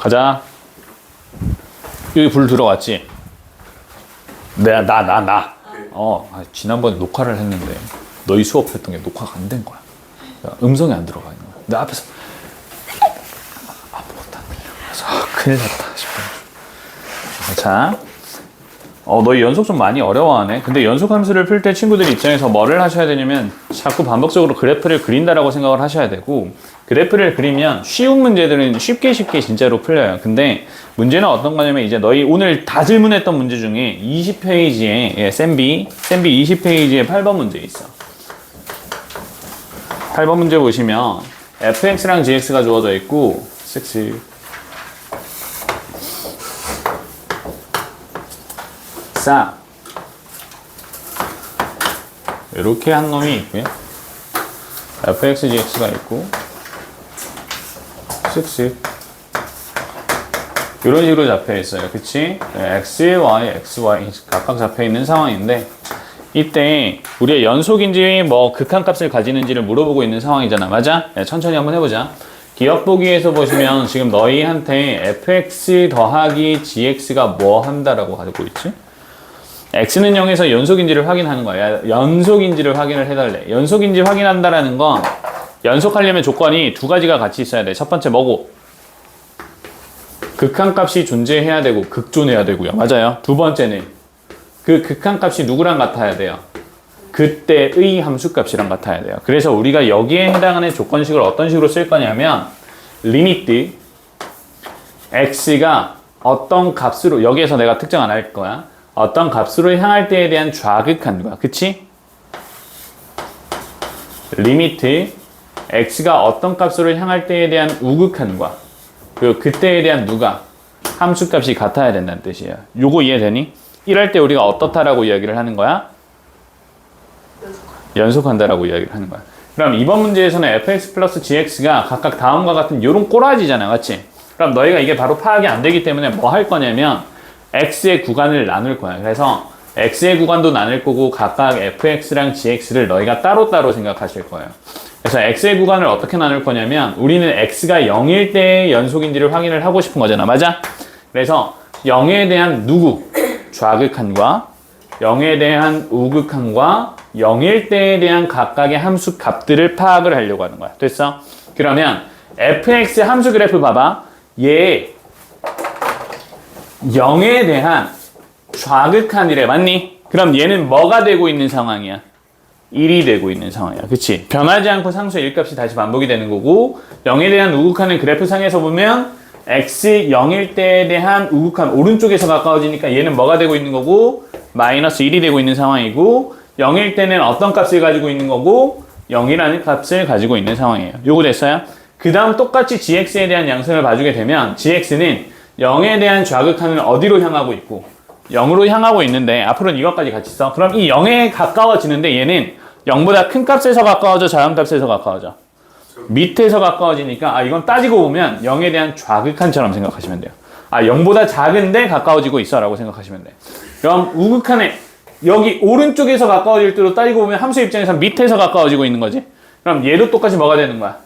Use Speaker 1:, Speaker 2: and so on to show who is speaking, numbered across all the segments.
Speaker 1: 가자. 여기 불 들어왔지? 지난번에 녹화를 했는데 너희 수업했던 게 녹화가 안 된 거야. 음성이 안 들어가 있는 거야. 내 앞에서 아무것도 안 들려. 그래서 큰일 났다 싶어. 자, 너희 연속 좀 많이 어려워하네. 근데 연속 함수를 풀 때 친구들 입장에서 뭐를 하셔야 되냐면 자꾸 반복적으로 그래프를 그린다라고 생각을 하셔야 되고, 그래프를 그리면 쉬운 문제들은 쉽게 진짜로 풀려요. 근데 문제는 어떤 거냐면 이제 너희 오늘 다 질문했던 문제 중에 20페이지에 쌤비 20페이지에 8번 문제 있어. 8번 문제 보시면 fx랑 gx가 주어져 있고 싹 이렇게 한 놈이 있고요. fx, gx가 있고 이런 식으로 잡혀 있어요. 그치? x, y, xy 각각 잡혀 있는 상황인데, 이때 우리가 연속인지 뭐 극한값을 가지는지를 물어보고 있는 상황이잖아. 맞아? 천천히 한번 해보자. 기억보기에서 보시면 지금 너희한테 fx 더하기 gx가 뭐 한다라고 가지고 있지? x는 0에서 연속인지를 확인하는 거야. 연속인지를 확인을 해달래. 연속인지 확인한다라는 건 연속하려면 조건이 두 가지가 같이 있어야 돼. 첫 번째 뭐고? 극한값이 존재해야 되고 극존해야 되고요. 맞아요. 두 번째는 그 극한값이 누구랑 같아야 돼요? 그때의 함수값이랑 같아야 돼요. 그래서 우리가 여기에 해당하는 조건식을 어떤 식으로 쓸 거냐면 리미트 x가 어떤 값으로, 여기에서 내가 특정 안 할 거야. 어떤 값으로 향할 때에 대한 좌극한과, 그치? 리미트 x가 어떤 값으로 향할 때에 대한 우극한과, 그리고 그때에 대한 누가? 함수값이 같아야 된다는 뜻이에요. 요거 이해되니? 이럴 때 우리가 어떻다라고 이야기를 하는 거야? 연속한다라고 이야기를 하는 거야. 그럼 이번 문제에서는 fx 플러스 gx가 각각 다음과 같은 요런 꼬라지잖아. 맞지? 그럼 너희가 이게 바로 파악이 안 되기 때문에 뭐 할 거냐면 x의 구간을 나눌 거야. 그래서 x의 구간도 나눌 거고 각각 fx랑 gx를 너희가 따로따로 생각하실 거예요. 그래서 x의 구간을 어떻게 나눌 거냐면 우리는 x가 0일 때의 연속인지를 확인을 하고 싶은 거잖아. 맞아? 그래서 0에 대한 누구? 좌극한과 0에 대한 우극한과 0일 때에 대한 각각의 함수 값들을 파악을 하려고 하는 거야. 됐어? 그러면 fx 함수 그래프 봐봐. 얘 0에 대한 좌극한이래. 맞니? 그럼 얘는 뭐가 되고 있는 상황이야? 1이 되고 있는 상황이야. 그치? 변하지 않고 상수의 1값이 다시 반복이 되는 거고, 0에 대한 우극한은 그래프상에서 보면 x 0일 때에 대한 우극한 오른쪽에서 가까워지니까 얘는 뭐가 되고 있는 거고, 마이너스 1이 되고 있는 상황이고, 0일 때는 어떤 값을 가지고 있는 거고, 0이라는 값을 가지고 있는 상황이에요. 요거 됐어요? 그 다음 똑같이 gx에 대한 양승을 봐주게 되면 gx는 0에 대한 좌극한은 어디로 향하고 있고 0으로 향하고 있는데, 앞으로는 이것까지 같이 써. 그럼 이 0에 가까워지는데 얘는 0보다 큰 값에서 가까워져, 작은 값에서 가까워져? 밑에서 가까워지니까 이건 따지고 보면 0에 대한 좌극한처럼 생각하시면 돼요. 0보다 작은데 가까워지고 있어 라고 생각하시면 돼. 그럼 우극한에 여기 오른쪽에서 가까워질 때로 따지고 보면 함수 입장에서 밑에서 가까워지고 있는 거지. 그럼 얘도 똑같이 뭐가 되는 거야?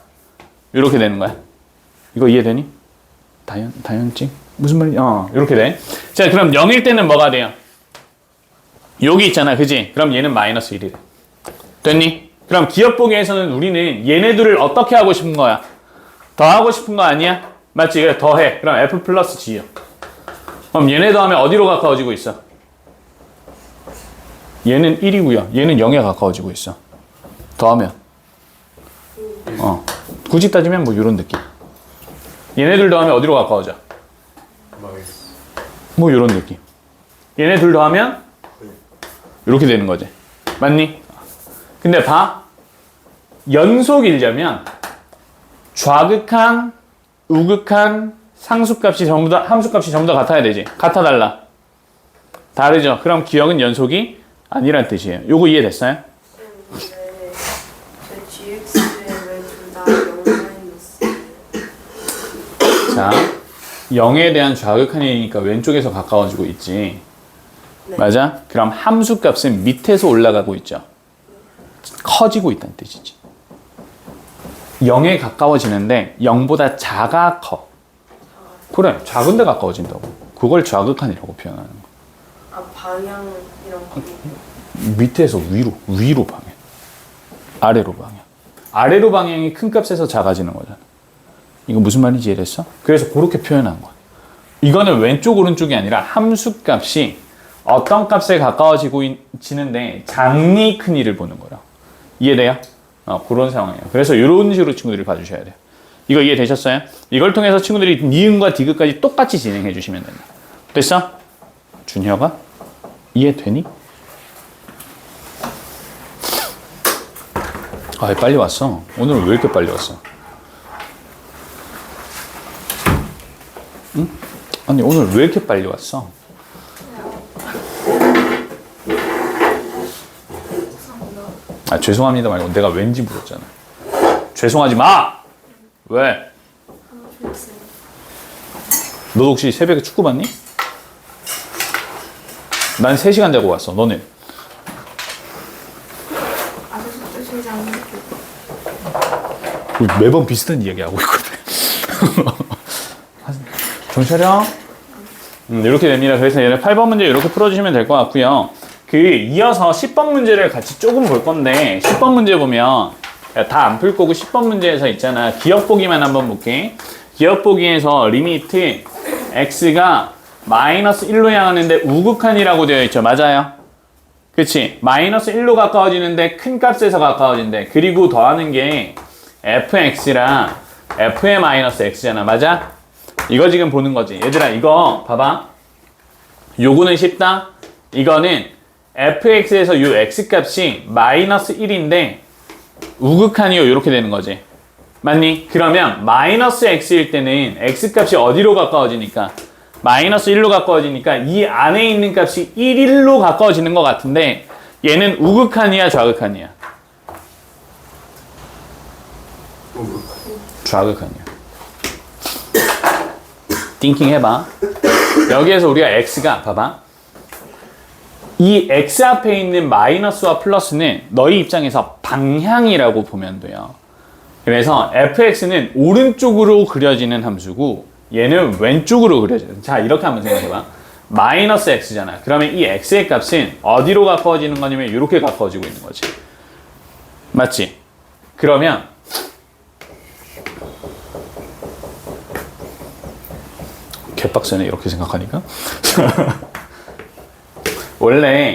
Speaker 1: 이렇게 되는 거야. 이거 이해되니? 다현증? 무슨 말이야? 이렇게 돼. 자, 그럼 0일 때는 뭐가 돼요? 여기 있잖아. 그지? 그럼 얘는 마이너스 1이 돼. 됐니? 그럼 기억보기에서는 우리는 얘네들을 어떻게 하고 싶은 거야? 더하고 싶은 거 아니야? 맞지? 그래, 더해. 그럼 f 플러스 g요. 그럼 얘네 더하면 어디로 가까워지고 있어? 얘는 1이고요. 얘는 0에 가까워지고 있어. 더하면. 굳이 따지면 뭐 이런 느낌. 얘네들 더하면 어디로 가까워져? 뭐 이런 느낌. 얘네 둘 더하면 이렇게 되는 거지. 맞니? 근데 봐. 연속이려면 좌극한, 우극한, 상수값이 전부 다, 함수값이 전부 다 같아야 되지. 같아 달라? 다르죠? 그럼 기억은 연속이 아니란 뜻이에요. 요거 이해됐어요? 자, 0에 대한 좌극한이니까 왼쪽에서 가까워지고 있지. 네. 맞아? 그럼 함수값은 밑에서 올라가고 있죠. 커지고 있다는 뜻이지. 0에 가까워지는데 0보다 작아 커? 그래, 작은 데 가까워진다고. 그걸 좌극한이라고 표현하는 거야.
Speaker 2: 아, 방향이랑
Speaker 1: 밑에서 위로 방향. 아래로 방향. 아래로 방향이 큰 값에서 작아지는 거잖아. 이거 무슨 말인지 이해됐어? 그래서 그렇게 표현한 거야. 이거는 왼쪽 오른쪽이 아니라 함수 값이 어떤 값에 가까워지고 지는데 작니 크니를 보는 거라. 이해돼요? 그런 상황이에요. 그래서 이런 식으로 친구들이 봐주셔야 돼요. 이거 이해되셨어요? 이걸 통해서 친구들이 니은과 디귿까지 똑같이 진행해 주시면 된다. 됐어? 준혁아? 이해되니? 아, 빨리 왔어. 오늘 왜 이렇게 빨리 왔어? 응? 아니, 오늘 왜 이렇게 빨리 왔어? 아, 죄송합니다 말고 내가 왠지 물었잖아. 죄송하지 마! 왜? 너 혹시 새벽에 축구 봤니? 난 3시간 자고 왔어. 너는? 우리 매번 비슷한 이야기 하고 있거든. 정철형? 이렇게 됩니다. 그래서 얘네 8번 문제 이렇게 풀어주시면 될 것 같고요. 이어서 10번 문제를 같이 조금 볼 건데 10번 문제 보면 다 안 풀 거고 10번 문제에서 있잖아. 기억 보기만 한번 볼게. 기억 보기에서 리미트 x가 마이너스 1로 향하는데 우극한이라고 되어 있죠. 맞아요? 그치? 마이너스 1로 가까워지는데 큰 값에서 가까워진대. 그리고 더하는 게 fx랑 f의 마이너스 x잖아. 맞아? 이거 지금 보는 거지. 얘들아 이거 봐봐. 요거는 쉽다. 이거는 fx에서 요 x값이 마이너스 1인데 우극한이요 이렇게 되는 거지. 맞니? 그러면 마이너스 x일 때는 x값이 어디로 가까워지니까 마이너스 1로 가까워지니까 이 안에 있는 값이 1로 가까워지는 것 같은데 얘는 우극한이야 좌극한이야? 좌극한이야. 띵킹 해봐. 여기에서 우리가 x가 봐봐. 이 x 앞에 있는 마이너스와 플러스는 너희 입장에서 방향이라고 보면 돼요. 그래서 fx는 오른쪽으로 그려지는 함수고 얘는 왼쪽으로 그려져요. 자, 이렇게 한번 생각해봐. 마이너스 x잖아. 그러면 이 x의 값은 어디로 가까워지는 거냐면 이렇게 가까워지고 있는 거지. 맞지? 그러면 개빡세네 이렇게 생각하니까. 원래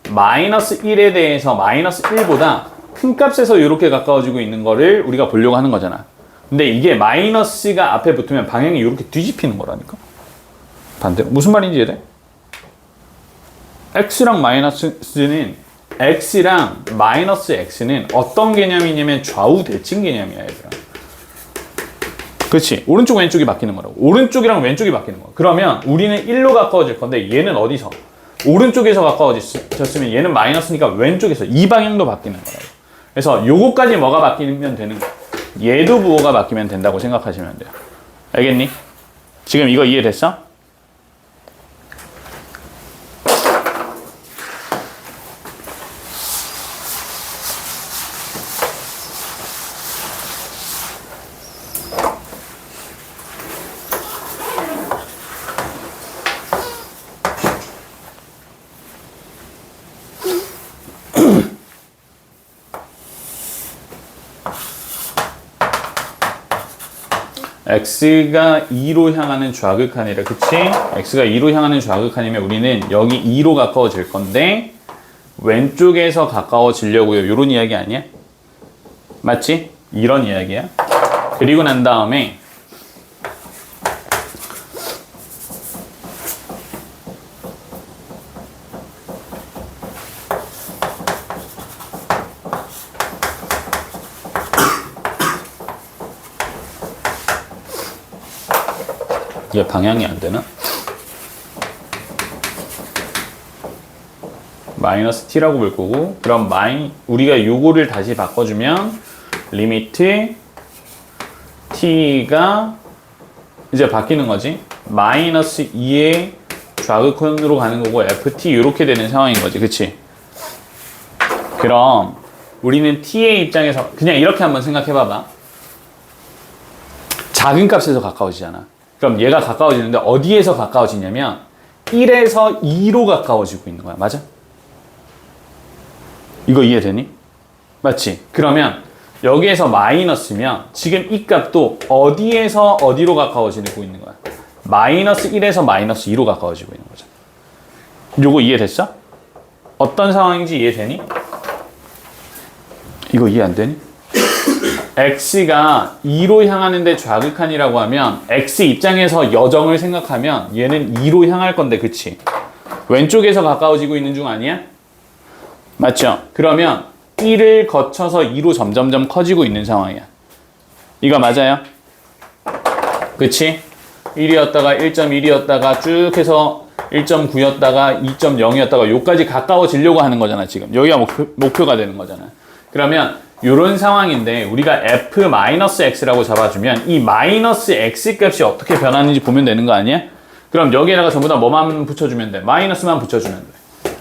Speaker 1: 마이너스 1에 대해서 마이너스 1보다 큰 값에서 이렇게 가까워지고 있는 거를 우리가 보려고 하는 거잖아. 근데 이게 마이너스가 앞에 붙으면 방향이 이렇게 뒤집히는 거라니까. 반대로. 무슨 말인지 이해돼? x랑 마이너스는 x랑 마이너스 x는 어떤 개념이냐면 좌우 대칭 개념이야, 얘들아. 그렇지? 오른쪽 왼쪽이 바뀌는 거라고. 오른쪽이랑 왼쪽이 바뀌는 거야. 그러면 우리는 1로 가까워질 건데 얘는 어디서? 오른쪽에서 가까워졌으면 얘는 마이너스니까 왼쪽에서 이 방향도 바뀌는 거라고. 그래서 요거까지 뭐가 바뀌면 되는 거야. 얘도 부호가 바뀌면 된다고 생각하시면 돼요. 알겠니? 지금 이거 이해됐어? x가 2로 향하는 좌극한이라, 그치? x가 2로 향하는 좌극한이면 우리는 여기 2로 가까워질 건데 왼쪽에서 가까워지려고요. 이런 이야기 아니야? 맞지? 이런 이야기야. 그리고 난 다음에 이게 방향이 안 되나? 마이너스 t라고 볼 거고, 그럼 우리가 요거를 다시 바꿔주면 리미트 t가 이제 바뀌는 거지. 마이너스 2의 좌극한으로 가는 거고 ft 이렇게 되는 상황인 거지. 그치? 그럼 우리는 t의 입장에서 그냥 이렇게 한번 생각해 봐봐. 작은 값에서 가까워지잖아. 그럼 얘가 가까워지는데 어디에서 가까워지냐면 1에서 2로 가까워지고 있는 거야. 맞아? 이거 이해되니? 맞지? 그러면 여기에서 마이너스면 지금 이 값도 어디에서 어디로 가까워지고 있는 거야? 마이너스 1에서 마이너스 2로 가까워지고 있는 거죠. 요거 이해됐어? 어떤 상황인지 이해되니? 이거 이해 안 되니? x가 2로 향하는데 좌극한이라고 하면 x 입장에서 여정을 생각하면 얘는 2로 향할 건데 그치? 왼쪽에서 가까워지고 있는 중 아니야? 맞죠? 그러면 1을 거쳐서 2로 점점점 커지고 있는 상황이야. 이거 맞아요? 그치? 1이었다가 1.1이었다가 쭉 해서 1.9였다가 2.0이었다가 요까지 가까워지려고 하는 거잖아 지금. 여기가 목표가 되는 거잖아. 그러면 이런 상황인데 우리가 f-x라고 잡아주면 이 마이너스 x 값이 어떻게 변하는지 보면 되는 거 아니야? 그럼 여기에다가 전부 다 뭐만 붙여주면 돼? 마이너스만 붙여주면 돼.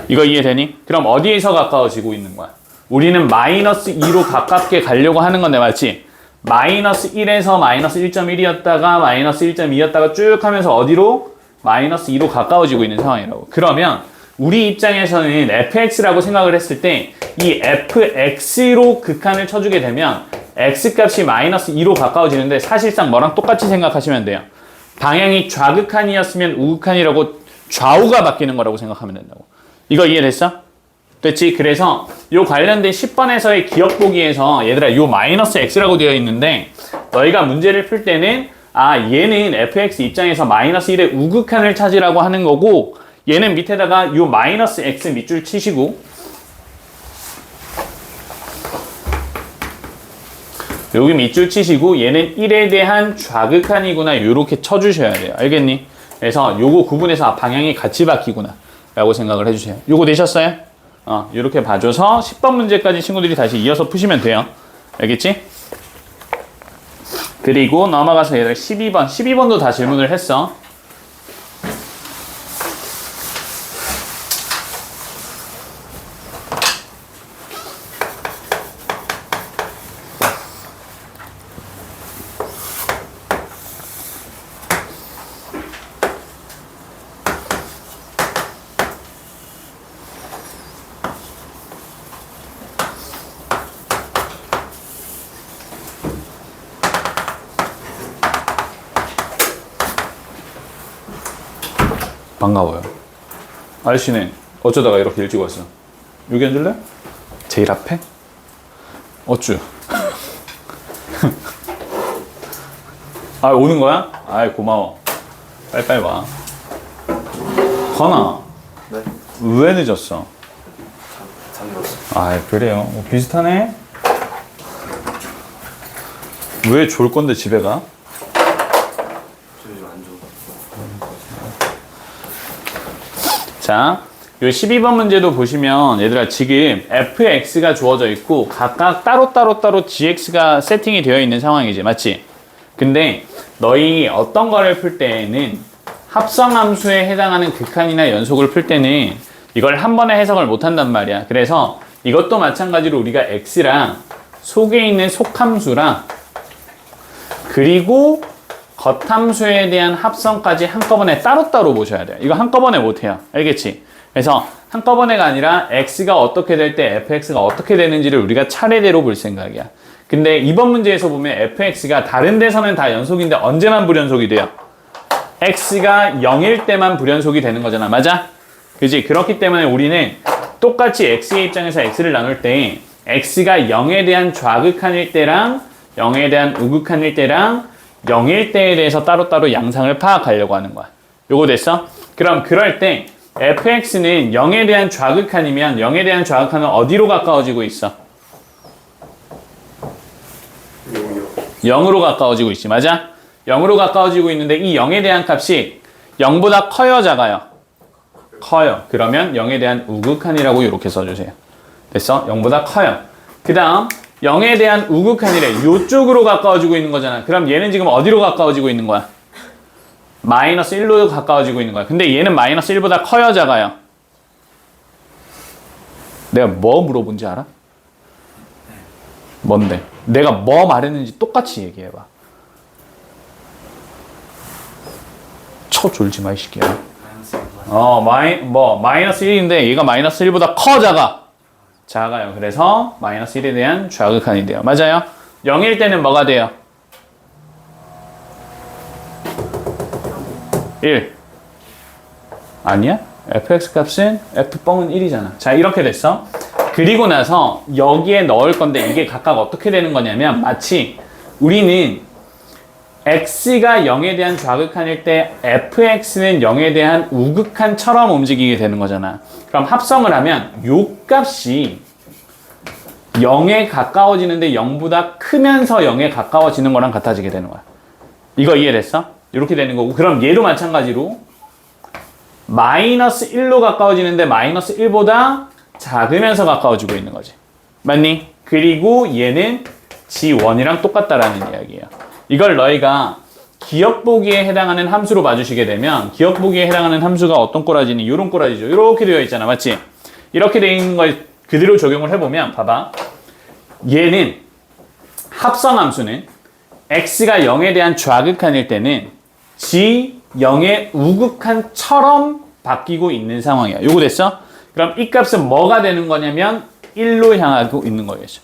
Speaker 1: 이거 이해되니? 그럼 어디에서 가까워지고 있는 거야? 우리는 마이너스 2로 가깝게 가려고 하는 건데 맞지? 마이너스 1에서 마이너스 1.1이었다가 마이너스 1.2였다가 쭉 하면서 어디로? 마이너스 2로 가까워지고 있는 상황이라고. 그러면 우리 입장에서는 fx라고 생각을 했을 때 이 fx로 극한을 쳐주게 되면 x값이 마이너스 2로 가까워지는데 사실상 뭐랑 똑같이 생각하시면 돼요. 방향이 좌극한이었으면 우극한이라고 좌우가 바뀌는 거라고 생각하면 된다고. 이거 이해됐어? 됐지? 그래서 요 관련된 10번에서의 기억 보기에서 얘들아 요 마이너스 x라고 되어 있는데 너희가 문제를 풀 때는 얘는 fx 입장에서 마이너스 1의 우극한을 찾으라고 하는 거고 얘는 밑에다가 요 마이너스 x 밑줄 치시고 여기 밑줄 치시고 얘는 1에 대한 좌극한이구나 요렇게 쳐주셔야 돼요. 알겠니? 그래서 요거 구분해서 방향이 같이 바뀌구나 라고 생각을 해주세요. 요거 되셨어요? 요렇게 봐줘서 10번 문제까지 친구들이 다시 이어서 푸시면 돼요. 알겠지? 그리고 넘어가서 얘들 12번도 다 질문을 했어. 반가워요. 아저씨는 어쩌다가 이렇게 일찍 왔어? 여기 앉을래? 제일 앞에? 어쭈? 오는 거야? 고마워. 빨리빨리 와. 건아.
Speaker 2: 네?
Speaker 1: 왜 늦었어?
Speaker 2: 잠들었어.
Speaker 1: 그래요. 비슷하네? 왜 졸 건데 집에 가?
Speaker 2: 요즘 안 좋아.
Speaker 1: 자, 요 12번 문제도 보시면 얘들아 지금 fx가 주어져 있고 각각 따로 gx가 세팅이 되어 있는 상황이지. 맞지? 근데 너희 어떤 거를 풀 때는 합성함수에 해당하는 극한이나 연속을 풀 때는 이걸 한 번에 해석을 못 한단 말이야. 그래서 이것도 마찬가지로 우리가 x랑 속에 있는 속함수랑 그리고 겉함수에 대한 합성까지 한꺼번에 따로따로 보셔야 돼요. 이거 한꺼번에 못해요. 알겠지? 그래서 한꺼번에가 아니라 x가 어떻게 될 때 fx가 어떻게 되는지를 우리가 차례대로 볼 생각이야. 근데 이번 문제에서 보면 fx가 다른 데서는 다 연속인데 언제만 불연속이 돼요? x가 0일 때만 불연속이 되는 거잖아. 맞아? 그지? 그렇기 때문에 우리는 똑같이 x의 입장에서 x를 나눌 때 x가 0에 대한 좌극한일 때랑 0에 대한 우극한일 때랑 0일 때에 대해서 따로따로 양상을 파악하려고 하는 거야. 요거 됐어? 그럼 그럴 때 fx는 0에 대한 좌극한이면 0에 대한 좌극한은 어디로 가까워지고 있어? 0으로 가까워지고 있지. 맞아? 0으로 가까워지고 있는데 이 0에 대한 값이 0보다 커요, 작아요? 커요. 그러면 0에 대한 우극한이라고 이렇게 써주세요. 됐어? 0보다 커요. 그 다음 0에 대한 우극한이래. 요쪽으로 가까워지고 있는 거잖아. 그럼 얘는 지금 어디로 가까워지고 있는 거야? 마이너스 1로 가까워지고 있는 거야. 근데 얘는 마이너스 1보다 커요, 작아요? 내가 뭐 물어본지 알아? 뭔데? 내가 뭐 말했는지 똑같이 얘기해봐. 졸지 마, 이 새끼야. 마이너스 1인데 얘가 마이너스 1보다 커, 작아? 작아요. 그래서 마이너스 1에 대한 좌극한이 돼요. 맞아요? 0일 때는 뭐가 돼요? 1. 아니야? fx 값은 f뻥은 1이잖아. 자, 이렇게 됐어. 그리고 나서 여기에 넣을 건데 이게 각각 어떻게 되는 거냐면 마치 우리는 x가 0에 대한 좌극한일 때 fx는 0에 대한 우극한처럼 움직이게 되는 거잖아. 그럼 합성을 하면 요 값이 0에 가까워지는데 0보다 크면서 0에 가까워지는 거랑 같아지게 되는 거야. 이거 이해됐어? 이렇게 되는 거고, 그럼 얘도 마찬가지로 마이너스 1로 가까워지는데 마이너스 1보다 작으면서 가까워지고 있는 거지. 맞니? 그리고 얘는 G1이랑 똑같다라는 이야기예요. 이걸 너희가 기억 보기에 해당하는 함수로 봐주시게 되면, 기억 보기에 해당하는 함수가 어떤 꼬라지니? 요런 꼬라지죠. 이렇게 되어 있잖아. 맞지? 이렇게 되어 있는 걸 그대로 적용을 해보면, 봐봐. 얘는 합성 함수는 x가 0에 대한 좌극한일 때는 G0의 우극한처럼 바뀌고 있는 상황이야. 요거 됐어? 그럼 이 값은 뭐가 되는 거냐면 1로 향하고 있는 거겠죠.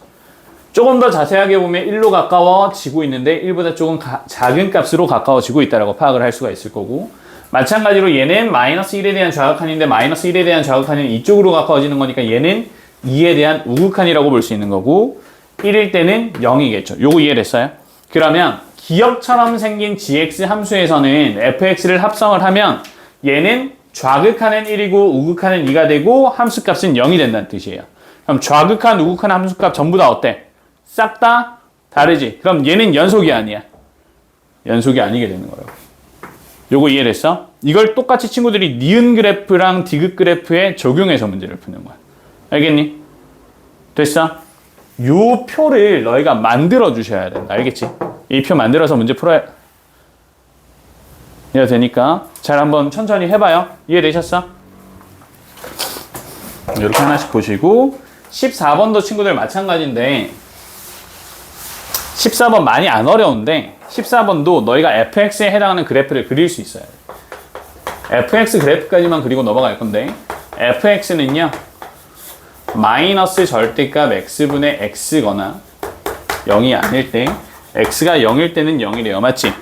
Speaker 1: 조금 더 자세하게 보면 1로 가까워지고 있는데 1보다 조금 작은 값으로 가까워지고 있다고 파악을 할 수가 있을 거고, 마찬가지로 얘는 마이너스 1에 대한 좌극한인데 마이너스 1에 대한 좌극한은 이쪽으로 가까워지는 거니까 얘는 2에 대한 우극한이라고 볼 수 있는 거고, 1일 때는 0이겠죠. 요거 이해됐어요? 그러면 기억처럼 생긴 gx 함수에서는 fx를 합성을 하면 얘는 좌극한은 1이고 우극한은 2가 되고 함수값은 0이 된다는 뜻이에요. 그럼 좌극한, 우극한 함수값 전부 다 어때? 싹 다 다르지? 그럼 얘는 연속이 아니야. 연속이 아니게 되는 거라고. 요거 이해됐어? 이걸 똑같이 친구들이 니은 그래프랑 디귿 그래프에 적용해서 문제를 푸는 거야. 알겠니? 됐어? 요 표를 너희가 만들어 주셔야 된다. 알겠지? 이 표 만들어서 문제 풀어야 되니까 잘 한번 천천히 해봐요. 이해되셨어? 이렇게 하나씩 보시고, 14번도 친구들 마찬가지인데 14번 많이 안 어려운데 14번도 너희가 fx에 해당하는 그래프를 그릴 수 있어요. fx 그래프까지만 그리고 넘어갈 건데, fx는요 마이너스 절대값 x분의 x거나 0이 아닐 때, x가 0일 때는 0이래요. 맞지?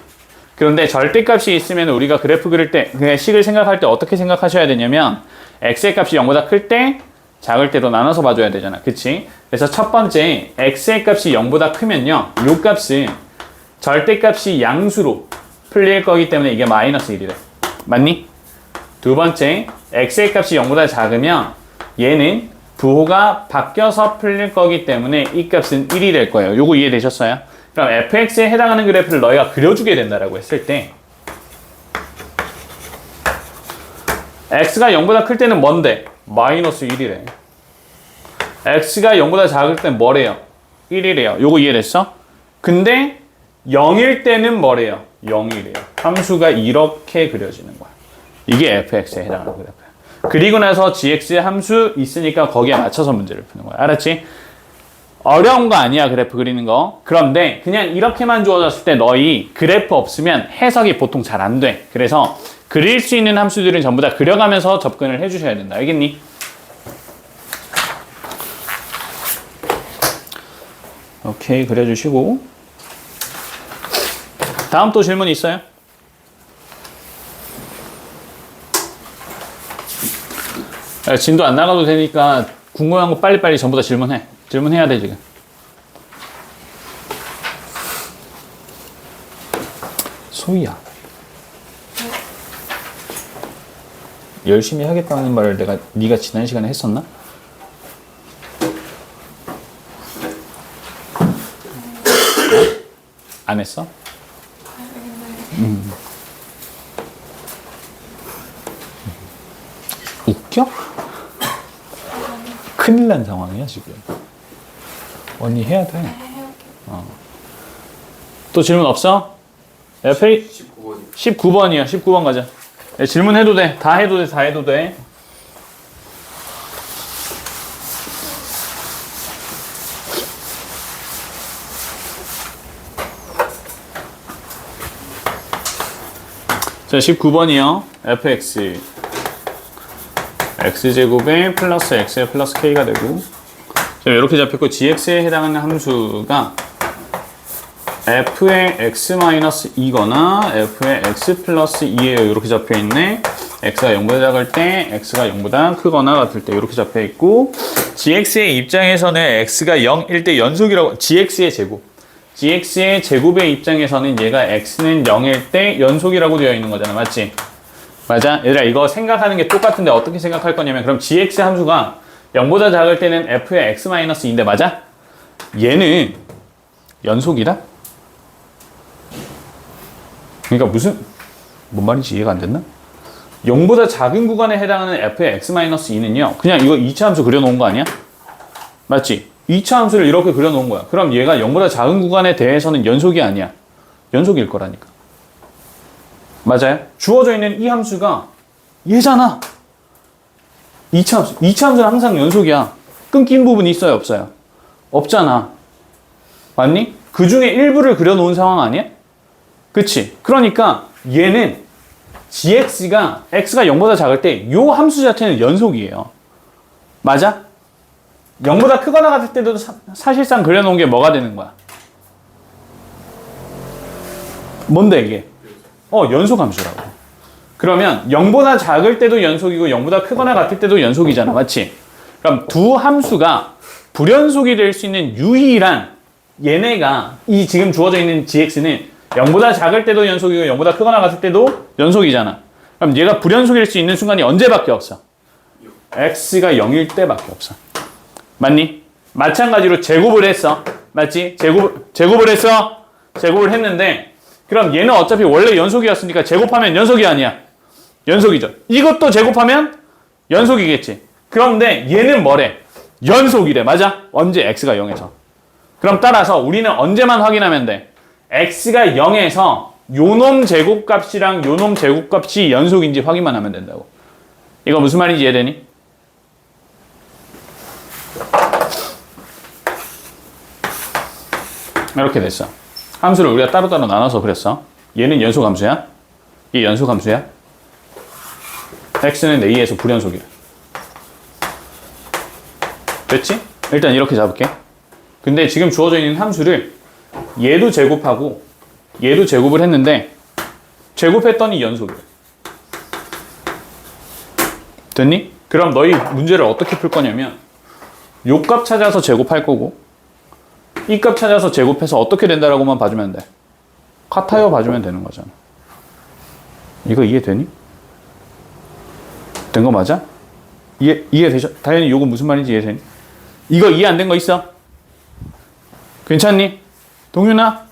Speaker 1: 그런데 절대값이 있으면 우리가 그래프 그릴 때, 그냥 식을 생각할 때 어떻게 생각하셔야 되냐면 x의 값이 0보다 클 때, 작을 때로 나눠서 봐줘야 되잖아. 그치? 그래서 첫 번째, x의 값이 0보다 크면요, 요 값은 절대값이 양수로 풀릴 거기 때문에 이게 마이너스 1이래. 맞니? 두 번째, x의 값이 0보다 작으면 얘는 부호가 바뀌어서 풀릴 거기 때문에 이 값은 1이 될 거예요. 요거 이해되셨어요? 그럼 fx에 해당하는 그래프를 너희가 그려주게 된다라고 했을 때, x가 0보다 클 때는 뭔데? 마이너스 1이래. x가 0보다 작을 때는 뭐래요? 1이래요. 요거 이해됐어? 근데 0일 때는 뭐래요? 0이래요. 함수가 이렇게 그려지는 거야. 이게 fx에 해당하는 그래프야. 그리고 나서 gx 함수 있으니까 거기에 맞춰서 문제를 푸는 거야. 알았지? 어려운 거 아니야, 그래프 그리는 거. 그런데 그냥 이렇게만 주어졌을 때 너희 그래프 없으면 해석이 보통 잘 안 돼. 그래서 그릴 수 있는 함수들은 전부 다 그려가면서 접근을 해주셔야 된다. 알겠니? 오케이, 그려주시고. 다음 또 질문 있어요? 진도 안 나가도 되니까 궁금한 거 빨리빨리 전부 다 질문해. 질문해야 돼, 지금. 소희야. 열심히 하겠다는 말을 네가 지난 시간에 했었나? 안 했어? 웃겨? 큰일 난 상황이야, 지금. 언니 해야 돼. 또 질문 없어? FA 19번이야. 19번 가자. 질문해도 돼. 다 해도 돼. 다 해도 돼. 자, 19번이요. fx x제곱에 플러스 x에 플러스 k가 되고, 자, 이렇게 잡혔고 gx에 해당하는 함수가 f의 x-2거나 f의 x 플러스 2에요. 이렇게 잡혀있네. x가 0보다 작을 때, x가 0보다 크거나 같을 때 이렇게 잡혀있고, gx의 입장에서는 x가 0일 때 연속이라고, gx의 제곱. gx의 제곱의 입장에서는 얘가 x는 0일 때 연속이라고 되어 있는 거잖아. 맞지? 맞아? 얘들아, 이거 생각하는 게 똑같은데 어떻게 생각할 거냐면, 그럼 gx 함수가 0보다 작을 때는 f의 x-2인데, 맞아? 얘는 연속이다? 그러니까 뭔 말인지 이해가 안 됐나? 0보다 작은 구간에 해당하는 f의 x-2는요, 그냥 이거 2차 함수 그려놓은 거 아니야? 맞지? 2차 함수를 이렇게 그려놓은 거야. 그럼 얘가 0보다 작은 구간에 대해서는 연속이 아니야. 연속일 거라니까. 맞아요? 주어져 있는 이 함수가 얘잖아. 2차 함수. 2차 함수는 항상 연속이야. 끊긴 부분이 있어요? 없어요? 없잖아. 맞니? 그 중에 일부를 그려놓은 상황 아니야? 그치? 그러니까 얘는 gx가 x가 0보다 작을 때 이 함수 자체는 연속이에요. 맞아? 0보다 크거나 같을 때도 사실상 그려놓은 게 뭐가 되는 거야? 뭔데 이게? 연속 함수라고. 그러면 0보다 작을 때도 연속이고 0보다 크거나 같을 때도 연속이잖아. 맞지? 그럼 두 함수가 불연속이 될 수 있는 유일한 얘네가 이 지금 주어져 있는 gx는 0보다 작을 때도 연속이고 0보다 크거나 같을 때도 연속이잖아. 그럼 얘가 불연속일 수 있는 순간이 언제밖에 없어? x가 0일 때밖에 없어. 맞니? 마찬가지로 제곱을 했어. 맞지? 제곱을 했어. 제곱을 했는데, 그럼 얘는 어차피 원래 연속이었으니까 제곱하면 연속이 아니야. 연속이죠. 이것도 제곱하면 연속이겠지. 그런데 얘는 뭐래? 연속이래. 맞아? 언제? x가 0에서. 그럼 따라서 우리는 언제만 확인하면 돼? x가 0에서 요놈 제곱값이랑 요놈 제곱값이 연속인지 확인만 하면 된다고. 이거 무슨 말인지 이해되니? 이렇게 됐어. 함수를 우리가 따로따로 나눠서 그랬어. 얘는 연속 함수야. 얘 연속 함수야. x는 a에서 불연속이야. 됐지? 일단 이렇게 잡을게. 근데 지금 주어져 있는 함수를 얘도 제곱하고 얘도 제곱을 했는데 제곱했더니 연속이야. 됐니? 그럼 너희 문제를 어떻게 풀 거냐면 요 값 찾아서 제곱할 거고 이 값 찾아서 제곱해서 어떻게 된다라고만 봐주면 돼. 같아요 봐주면 되는 거잖아. 이거 이해되니? 된 거 맞아? 이해되셔? 다현이 요거 무슨 말인지 이해되니? 이거 이해 안 된 거 있어? 괜찮니? 동윤아?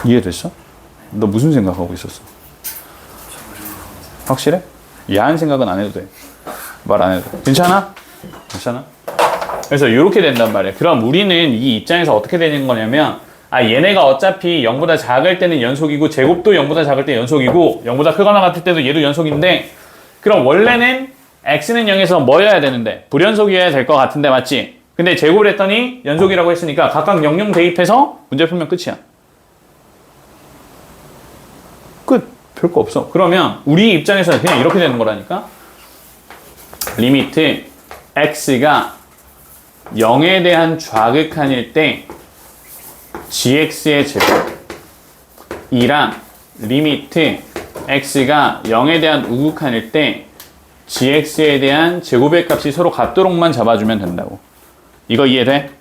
Speaker 1: 이해됐어? 너 무슨 생각하고 있었어? 확실해? 야한 생각은 안 해도 돼. 말 안 해도 돼. 괜찮아? 괜찮아? 그래서 이렇게 된단 말이야. 그럼 우리는 이 입장에서 어떻게 되는 거냐면 얘네가 어차피 0보다 작을 때는 연속이고 제곱도 0보다 작을 때 연속이고 0보다 크거나 같을 때도 얘도 연속인데 그럼 원래는 x는 0에서 뭐여야 되는데? 불연속이어야 될 것 같은데 맞지? 근데 제곱을 했더니 연속이라고 했으니까 각각 00 대입해서 문제 풀면 끝이야. 끝. 별거 없어. 그러면 우리 입장에서는 그냥 이렇게 되는 거라니까? 리미트 x가 0에 대한 좌극한일 때 gx의 제곱 이랑 리미트 x가 0에 대한 우극한일 때 gx에 대한 제곱의 값이 서로 같도록만 잡아주면 된다고. 이거 이해돼?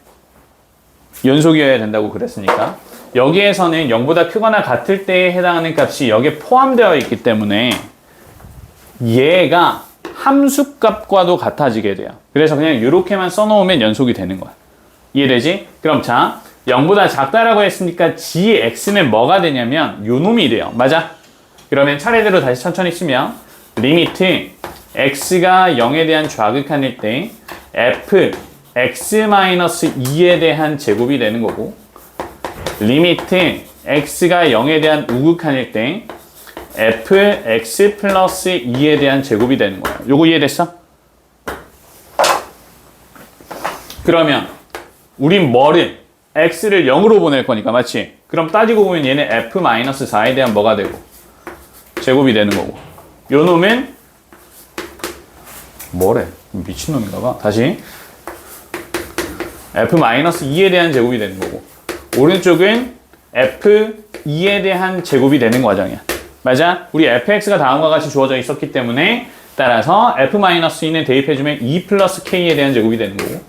Speaker 1: 연속이어야 된다고 그랬으니까. 여기에서는 0보다 크거나 같을 때에 해당하는 값이 여기에 포함되어 있기 때문에 얘가 함수값과도 같아지게 돼요. 그래서 그냥 이렇게만 써놓으면 연속이 되는 거야. 이해되지? 그럼 자, 0보다 작다라고 했으니까 gx는 뭐가 되냐면 요 놈이 돼요. 맞아? 그러면 차례대로 다시 천천히 쓰면 리미트 x가 0에 대한 좌극한일 때 f x-2에 대한 제곱이 되는 거고 리미트 x가 0에 대한 우극한일 때 f x 플러스 2에 대한 제곱이 되는 거야. 요거 이해됐어? 그러면 우린 뭐를 x를 0으로 보낼 거니까, 맞지? 그럼 따지고 보면 얘는 f-4에 대한 뭐가 되고? 제곱이 되는 거고. 요 놈은 뭐래? 미친놈인가 봐. 다시. f-2에 대한 제곱이 되는 거고. 오른쪽은 f2에 대한 제곱이 되는 과정이야. 맞아? 우리 fx가 다음과 같이 주어져 있었기 때문에 따라서 f-2는 대입해주면 2 플러스 k에 대한 제곱이 되는 거고.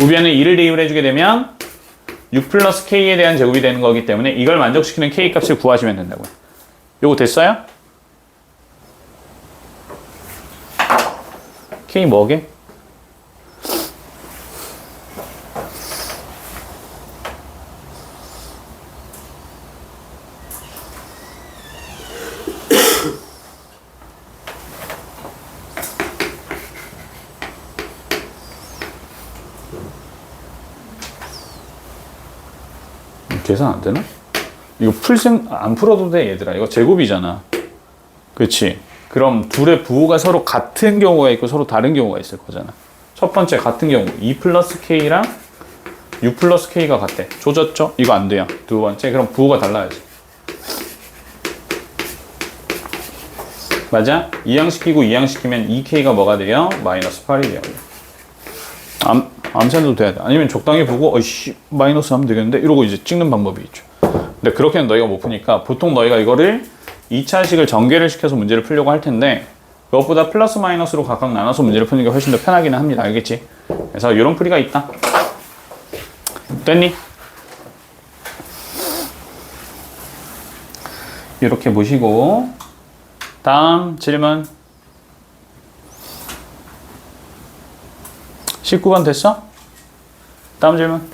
Speaker 1: 우변은 2를 대입을 해주게 되면 6 플러스 k에 대한 제곱이 되는 거기 때문에 이걸 만족시키는 k 값을 구하시면 된다고요. 요거 됐어요? k 뭐게? 계산 안 되나? 이거 안 풀어도 돼, 얘들아. 이거 제곱이잖아. 그치? 그럼 둘의 부호가 서로 같은 경우가 있고 서로 다른 경우가 있을 거잖아. 첫 번째 같은 경우 2 플러스 k랑 6 플러스 k가 같대. 조졌죠? 이거 안 돼요. 두 번째, 그럼 부호가 달라야지. 맞아? 이항시키고 이항시키면 2k가 뭐가 돼요? 마이너스 8이 돼요. 암산도 돼야 돼. 아니면 적당히 보고 어이씨 마이너스 하면 되겠는데 이러고 이제 찍는 방법이 있죠. 근데 그렇게는 너희가 못 푸니까 보통 너희가 이거를 2차식을 전개를 시켜서 문제를 풀려고 할 텐데 그것보다 플러스 마이너스로 각각 나눠서 문제를 푸는 게 훨씬 더 편하기는 합니다. 알겠지? 그래서 이런 풀이가 있다. 됐니? 이렇게 보시고 다음 질문 19번 됐어? 다음 질문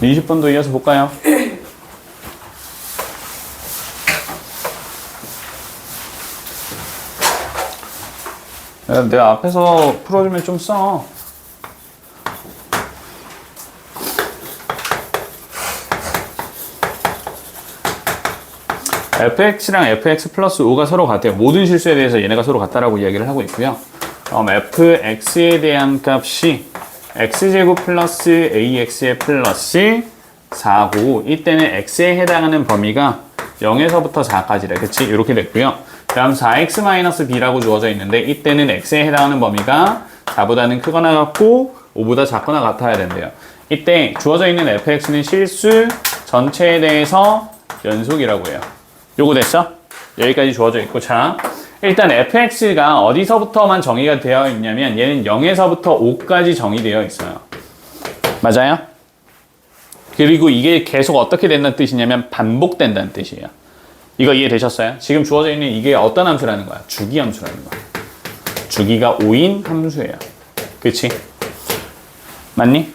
Speaker 1: 20번도 이어서 볼까요? 내가 앞에서 풀어주면 좀 써. fx랑 fx 플러스 5가 서로 같아요. 모든 실수에 대해서 얘네가 서로 같다라고 이야기를 하고 있고요. fx에 대한 값이 x제곱 플러스 ax의 플러스 4고 이때는 x에 해당하는 범위가 0에서부터 4까지래. 그치? 이렇게 됐고요. 다음 4x-b라고 주어져 있는데 이때는 x에 해당하는 범위가 4보다는 크거나 같고 5보다 작거나 같아야 된대요. 이때 주어져 있는 fx는 실수 전체에 대해서 연속이라고 해요. 요거 됐어? 여기까지 주어져 있고 자 일단 fx가 어디서부터만 정의가 되어 있냐면 얘는 0에서부터 5까지 정의되어 있어요. 맞아요? 그리고 이게 계속 어떻게 된다는 뜻이냐면 반복된다는 뜻이에요. 이거 이해되셨어요? 지금 주어져 있는 이게 어떤 함수라는 거야? 주기 함수라는 거야. 주기가 5인 함수예요. 그치? 맞니?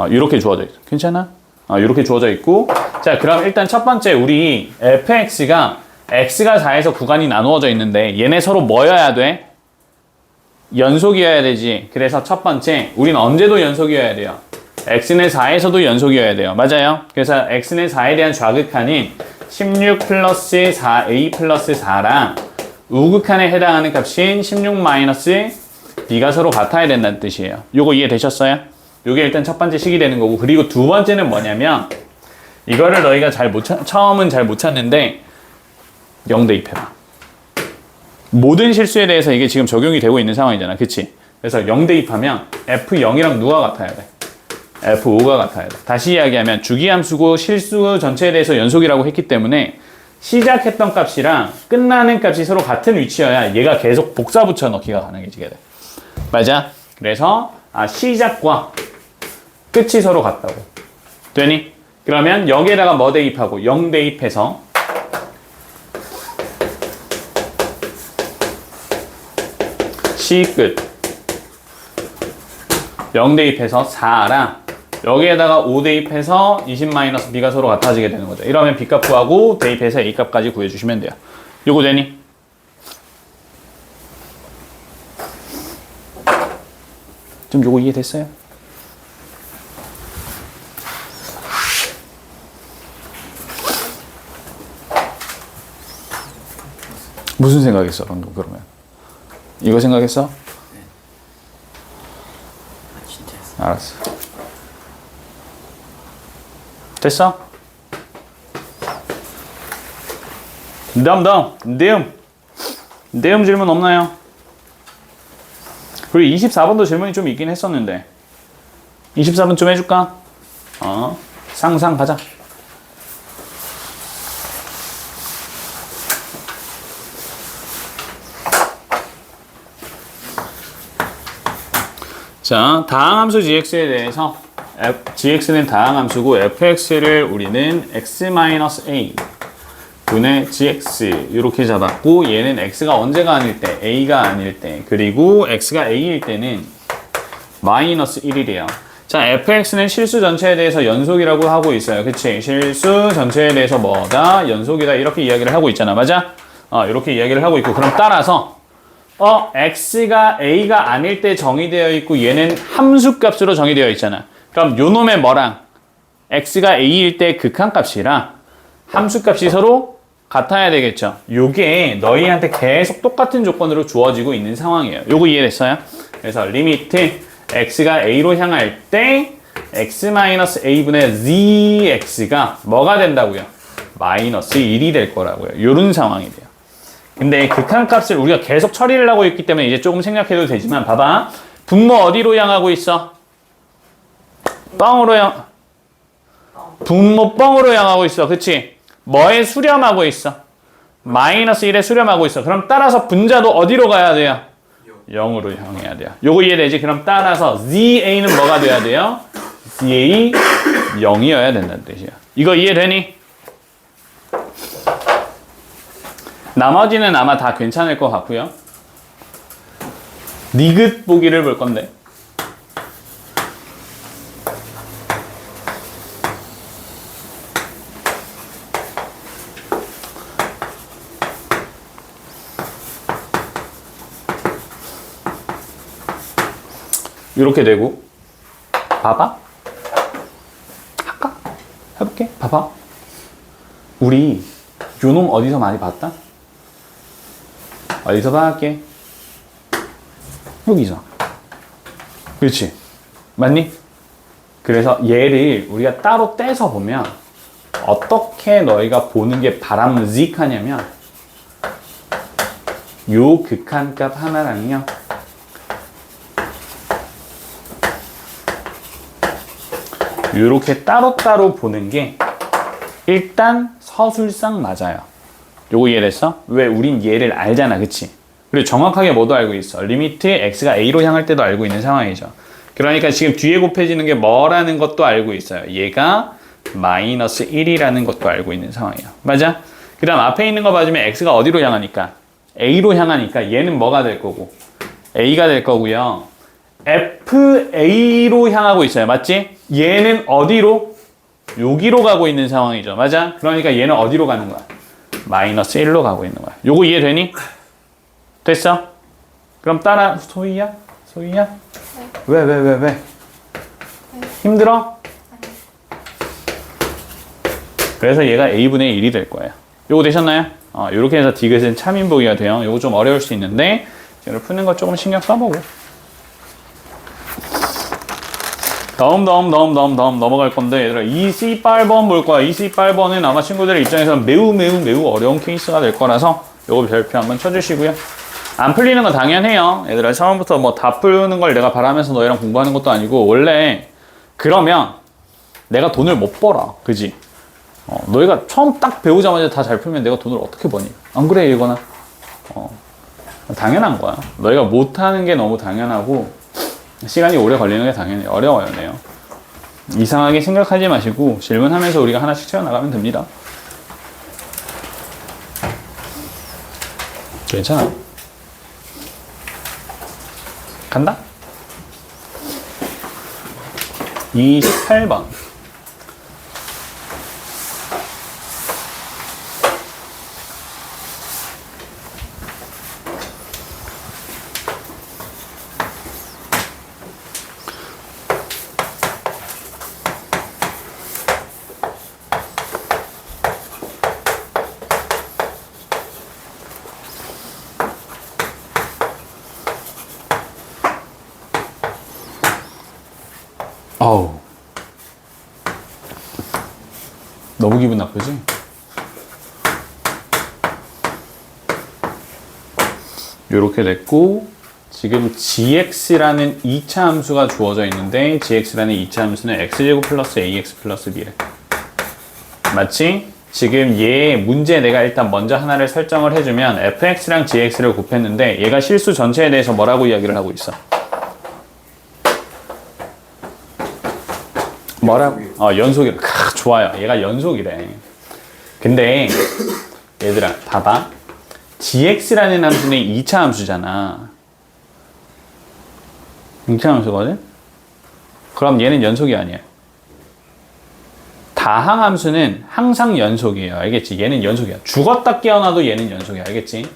Speaker 1: 이렇게 주어져 있어. 괜찮아? 이렇게 주어져 있고 자 그럼 일단 첫 번째 우리 fx가 x가 4에서 구간이 나누어져 있는데 얘네 서로 뭐여야 돼? 연속이어야 되지. 그래서 첫 번째 우린 언제도 연속이어야 돼요. x는 4에서도 연속이어야 돼요. 맞아요? 그래서 x는 4에 대한 좌극한인 16 플러스 4a 플러스 4랑 우극한에 해당하는 값인 16 마이너스 b가 서로 같아야 된다는 뜻이에요. 요거 이해되셨어요? 요게 일단 첫 번째 식이 되는 거고 그리고 두 번째는 뭐냐면 이거를 너희가 처음은 잘 못 찾는데 0 대입해봐. 모든 실수에 대해서 이게 지금 적용이 되고 있는 상황이잖아. 그치? 그래서 0 대입하면 F0이랑 누가 같아야 돼? F5가 같아야 돼. 다시 이야기하면 주기함수고 실수 전체에 대해서 연속이라고 했기 때문에 시작했던 값이랑 끝나는 값이 서로 같은 위치여야 얘가 계속 복사 붙여 넣기가 가능해지게 돼. 맞아? 그래서 시작과 끝이 서로 같다고. 되니? 그러면 여기에다가 뭐 대입하고 0 대입해서 시 끝 0 대입해서 4랑 여기에다가 5 대입해서 20-b가 서로 같아지게 되는 거죠. 이러면 b값 구하고 대입해서 a값까지 구해주시면 돼요. 요거 되니? 좀 요거 이해됐어요? 무슨 생각했어 방금 그러면? 이거 생각했어?
Speaker 2: 네. 진짜
Speaker 1: 알았어. 됐어? 다음 질문 없나요? 그리고 24번도 질문이 좀 있긴 했었는데 24번 좀 해줄까? 상상 가자. 자, 다항함수 gx에 대해서 gx는 다항함수고 fx를 우리는 x-a 분의 gx 이렇게 잡았고 얘는 x가 언제가 아닐 때 a가 아닐 때 그리고 x가 a일 때는 마이너스 1이래요. 자, fx는 실수 전체에 대해서 연속이라고 하고 있어요. 그치? 실수 전체에 대해서 뭐다? 연속이다 이렇게 이야기를 하고 있잖아. 맞아? 이렇게 이야기를 하고 있고 그럼 따라서 x가 a가 아닐 때 정의되어 있고 얘는 함수값으로 정의되어 있잖아. 그럼 요 놈의 뭐랑 x가 a일 때 극한값이랑 함수값이 서로 같아야 되겠죠. 요게 너희한테 계속 똑같은 조건으로 주어지고 있는 상황이에요. 요거 이해됐어요? 그래서 리미트 x가 a로 향할 때 x-a분의 zx가 뭐가 된다고요? 마이너스 1이 될 거라고요. 요런 상황이 돼요. 근데 극한값을 우리가 계속 처리를 하고 있기 때문에 이제 조금 생각해도 되지만 봐봐. 분모 어디로 향하고 있어? 분모 뻥으로 향하고 있어. 그치? 뭐에 수렴하고 있어? 마이너스 1에 수렴하고 있어. 그럼 따라서 분자도 어디로 가야 돼요? 0으로 향해야 돼요. 요거 이해되지? 그럼 따라서 ZA는 뭐가 돼야 돼요? ZA 0이어야 된다는 뜻이야. 이거 이해되니? 나머지는 아마 다 괜찮을 것 같고요. 니귿 보기를 볼 건데. 이렇게 되고 봐봐. 할까? 해볼게. 봐봐. 우리 요놈 어디서 많이 봤다? 어디서 봐할게? 여기서. 그렇지? 맞니? 그래서 얘를 우리가 따로 떼서 보면 어떻게 너희가 보는 게 바람직하냐면 요 극한값 하나랑요 요렇게 따로따로 보는 게 일단 서술상 맞아요. 요거 이해됐어? 왜? 우린 얘를 알잖아. 그치? 그리고 정확하게 뭐도 알고 있어. 리미트 x가 a로 향할 때도 알고 있는 상황이죠. 그러니까 지금 뒤에 곱해지는 게 뭐라는 것도 알고 있어요. 얘가 마이너스 1이라는 것도 알고 있는 상황이에요. 맞아? 그 다음 앞에 있는 거 봐주면 x가 어디로 향하니까? a로 향하니까 얘는 뭐가 될 거고? a가 될 거고요. FA로 향하고 있어요. 맞지? 얘는 어디로? 여기로 가고 있는 상황이죠. 맞아? 그러니까 얘는 어디로 가는 거야? 마이너스 1로 가고 있는 거야. 요거 이해되니? 됐어? 그럼 따라 소희야? 소희야?
Speaker 2: 네.
Speaker 1: 왜?
Speaker 2: 네.
Speaker 1: 힘들어?
Speaker 2: 아니.
Speaker 1: 그래서 얘가 a분의 1이 될 거예요. 요거 되셨나요? 요렇게 해서 디귿은 참인보기가 돼요. 요거 좀 어려울 수 있는데 이걸 푸는 거 조금 신경 써보고 다음 넘어갈 건데 얘들아 28번 볼 거야. 28번은 아마 친구들의 입장에서는 매우 어려운 케이스가 될 거라서 요거 별표 한번 쳐주시고요. 안 풀리는 건 당연해요. 얘들아 처음부터 뭐 다 푸는 걸 내가 바라면서 너희랑 공부하는 것도 아니고 원래 그러면 내가 돈을 못 벌어. 그지? 너희가 처음 딱 배우자마자 다 잘 풀면 내가 돈을 어떻게 버니? 안 그래 이거나? 당연한 거야. 너희가 못하는 게 너무 당연하고 시간이 오래 걸리는 게 당연히 어려워요. 네요. 이상하게 생각하지 마시고 질문하면서 우리가 하나씩 채워나가면 됩니다. 괜찮아. 간다? 28번. 어우, 너무 기분 나쁘지? 요렇게 됐고, 지금 gx라는 2차 함수가 주어져 있는데 gx라는 2차 함수는 x제곱 플러스 ax 플러스 b래. 맞지? 지금 얘 문제 내가 일단 먼저 하나를 설정을 해주면 fx랑 gx를 곱했는데 얘가 실수 전체에 대해서 뭐라고 이야기를 하고 있어? 뭐라고? 연속이래. 좋아요. 얘가 연속이래. 근데 얘들아 봐봐. gx라는 함수는 2차 함수잖아. 2차 함수거든? 그럼 얘는 연속이 아니야. 다항 함수는 항상 연속이에요. 알겠지? 얘는 연속이야. 죽었다 깨어나도 얘는 연속이야. 알겠지?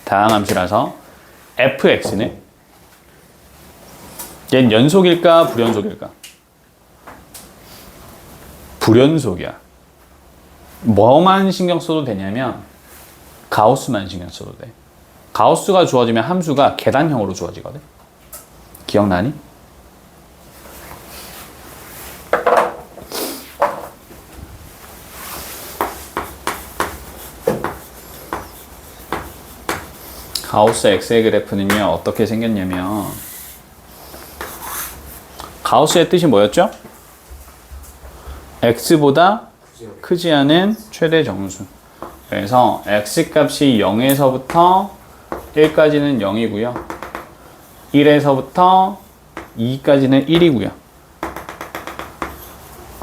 Speaker 1: 다항 함수라서 fx는 얘는 연속일까? 불연속일까? 불연속이야. 뭐만 신경 써도 되냐면 가우스만 신경 써도 돼. 가우스가 주어지면 함수가 계단형으로 주어지거든. 기억나니? 가우스 x의 그래프는요 어떻게 생겼냐면 가우스의 뜻이 뭐였죠? x보다 크지 않은 최대 정수. 그래서 x값이 0에서부터 1까지는 0이고요. 1에서부터 2까지는 1이고요.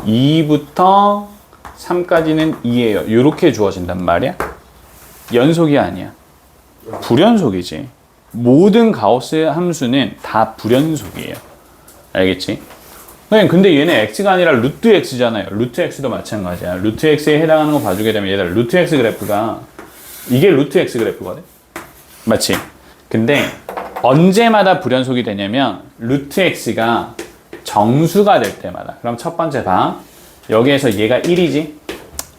Speaker 1: 2부터 3까지는 2예요. 이렇게 주어진단 말이야. 연속이 아니야. 불연속이지. 모든 가우스 함수는 다 불연속이에요. 알겠지? 근데 얘는 x가 아니라 루트 x잖아요. 루트 x도 마찬가지야. 루트 x에 해당하는 거 봐주게 되면 얘들아 루트 x 그래프가 이게 루트 x 그래프거든. 맞지? 근데 언제마다 불연속이 되냐면 루트 x가 정수가 될 때마다. 그럼 첫 번째 봐. 여기에서 얘가 1이지?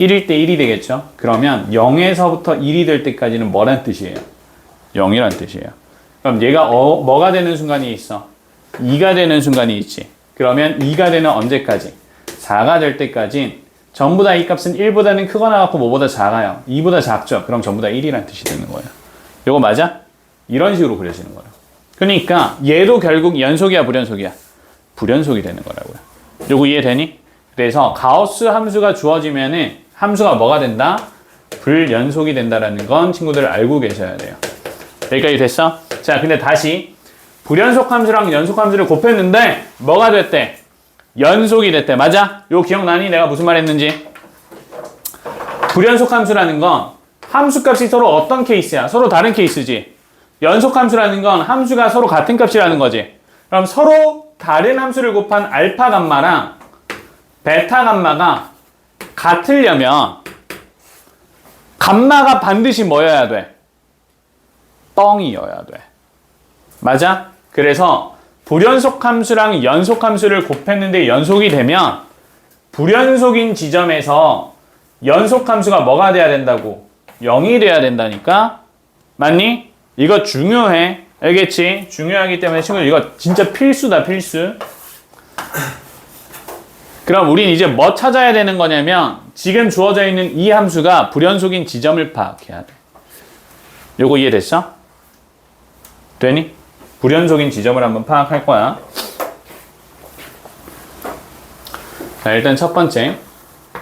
Speaker 1: 1일 때 1이 되겠죠? 그러면 0에서부터 1이 될 때까지는 뭐란 뜻이에요? 0이란 뜻이에요. 그럼 얘가 뭐가 되는 순간이 있어? 2가 되는 순간이 있지. 그러면 2가 되는 언제까지? 4가 될 때까지 전부 다 이 값은 1보다는 크거나 같고 뭐보다 작아요. 2보다 작죠? 그럼 전부 다 1이란 뜻이 되는 거예요. 요거 맞아? 이런 식으로 그려지는 거예요. 그러니까 얘도 결국 연속이야 불연속이야? 불연속이 되는 거라고요. 요거 이해되니? 그래서 가우스 함수가 주어지면은 함수가 뭐가 된다? 불연속이 된다라는 건 친구들 알고 계셔야 돼요. 여기까지 됐어? 자, 근데 다시 불연속 함수랑 연속 함수를 곱했는데 뭐가 됐대? 연속이 됐대. 맞아? 요 기억나니? 내가 무슨 말 했는지? 불연속 함수라는 건 함수 값이 서로 어떤 케이스야? 서로 다른 케이스지. 연속 함수라는 건 함수가 서로 같은 값이라는 거지. 그럼 서로 다른 함수를 곱한 알파 감마랑 베타 감마가 같으려면 감마가 반드시 뭐여야 돼? 뻥이어야 돼. 맞아? 그래서 불연속 함수랑 연속 함수를 곱했는데 연속이 되면 불연속인 지점에서 연속 함수가 뭐가 돼야 된다고? 0이 돼야 된다니까? 맞니? 이거 중요해. 알겠지? 중요하기 때문에 친구들 이거 진짜 필수다, 필수. 그럼 우린 이제 뭐 찾아야 되는 거냐면 지금 주어져 있는 이 함수가 불연속인 지점을 파악해야 돼. 요거 이해됐어? 되니? 불연속인 지점을 한번 파악할 거야. 자, 일단 첫 번째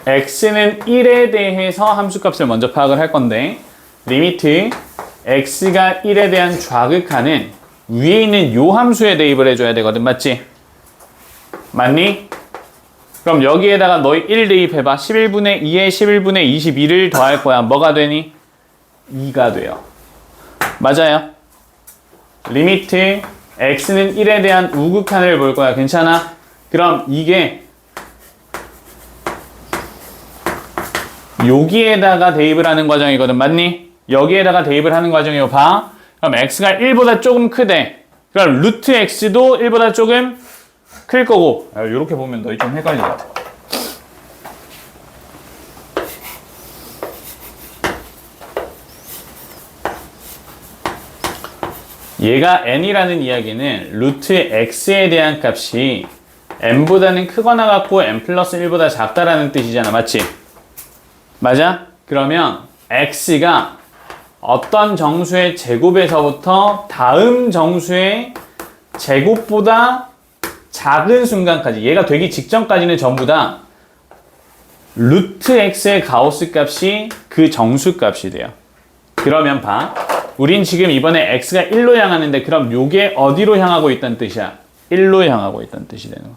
Speaker 1: x는 1에 대해서 함수값을 먼저 파악을 할 건데 리미트 x가 1에 대한 좌극하는 위에 있는 요 함수에 대입을 해줘야 되거든. 맞지? 맞니? 그럼 여기에다가 너희 1 대입해봐. 11분의 2에 11분의 21을 더할 거야. 뭐가 되니? 2가 돼요. 맞아요? 리미트 x는 1에 대한 우극한을 볼 거야. 괜찮아? 그럼 이게 여기에다가 대입을 하는 과정이거든. 맞니? 여기에다가 대입을 하는 과정이고 봐. 그럼 x가 1보다 조금 크대. 그럼 루트 x도 1보다 조금 클 거고. 이렇게 보면 너희 좀 헷갈릴 것 같아. 얘가 n이라는 이야기는 루트 x에 대한 값이 n보다는 크거나 같고 n 플러스 1보다 작다라는 뜻이잖아. 맞지? 맞아? 그러면 x가 어떤 정수의 제곱에서부터 다음 정수의 제곱보다 작은 순간까지, 얘가 되기 직전까지는 전부 다 루트 x의 가우스 값이 그 정수 값이 돼요. 그러면 봐. 우린 지금 이번에 x가 1로 향하는데 그럼 요게 어디로 향하고 있다는 뜻이야? 1로 향하고 있다는 뜻이 되는 거야.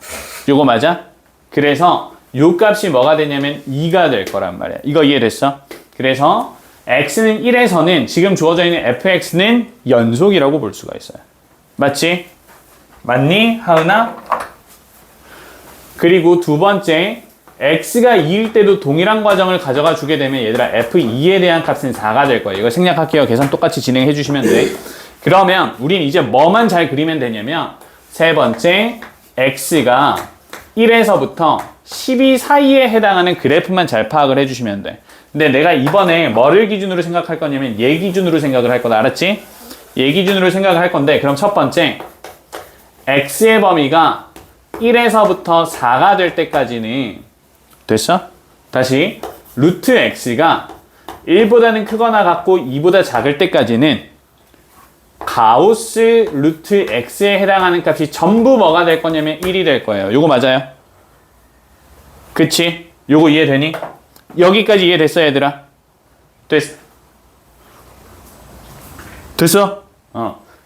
Speaker 1: 요거 맞아? 그래서 요 값이 뭐가 되냐면 2가 될 거란 말이야. 이거 이해됐어? 그래서 x는 1에서는 지금 주어져 있는 fx는 연속이라고 볼 수가 있어요. 맞지? 맞니? 하은아? 그리고 두 번째, x가 2일 때도 동일한 과정을 가져가 주게 되면 얘들아 f2에 대한 값은 4가 될 거예요. 이거 생략할게요. 계산 똑같이 진행해 주시면 돼. 그러면 우린 이제 뭐만 잘 그리면 되냐면 세 번째, x가 1에서부터 12 사이에 해당하는 그래프만 잘 파악을 해주시면 돼. 근데 내가 이번에 뭐를 기준으로 생각할 거냐면 얘 기준으로 생각을 할 거다. 알았지? 얘 기준으로 생각을 할 건데 그럼 첫 번째, x의 범위가 1에서부터 4가 될 때까지는 됐어? 다시 루트 x가 1보다는 크거나 같고 2보다 작을 때까지는 가우스 루트 x에 해당하는 값이 전부 뭐가 될 거냐면 1이 될 거예요. 요거 맞아요? 그치? 요거 이해되니? 여기까지 이해됐어 얘들아? 됐어?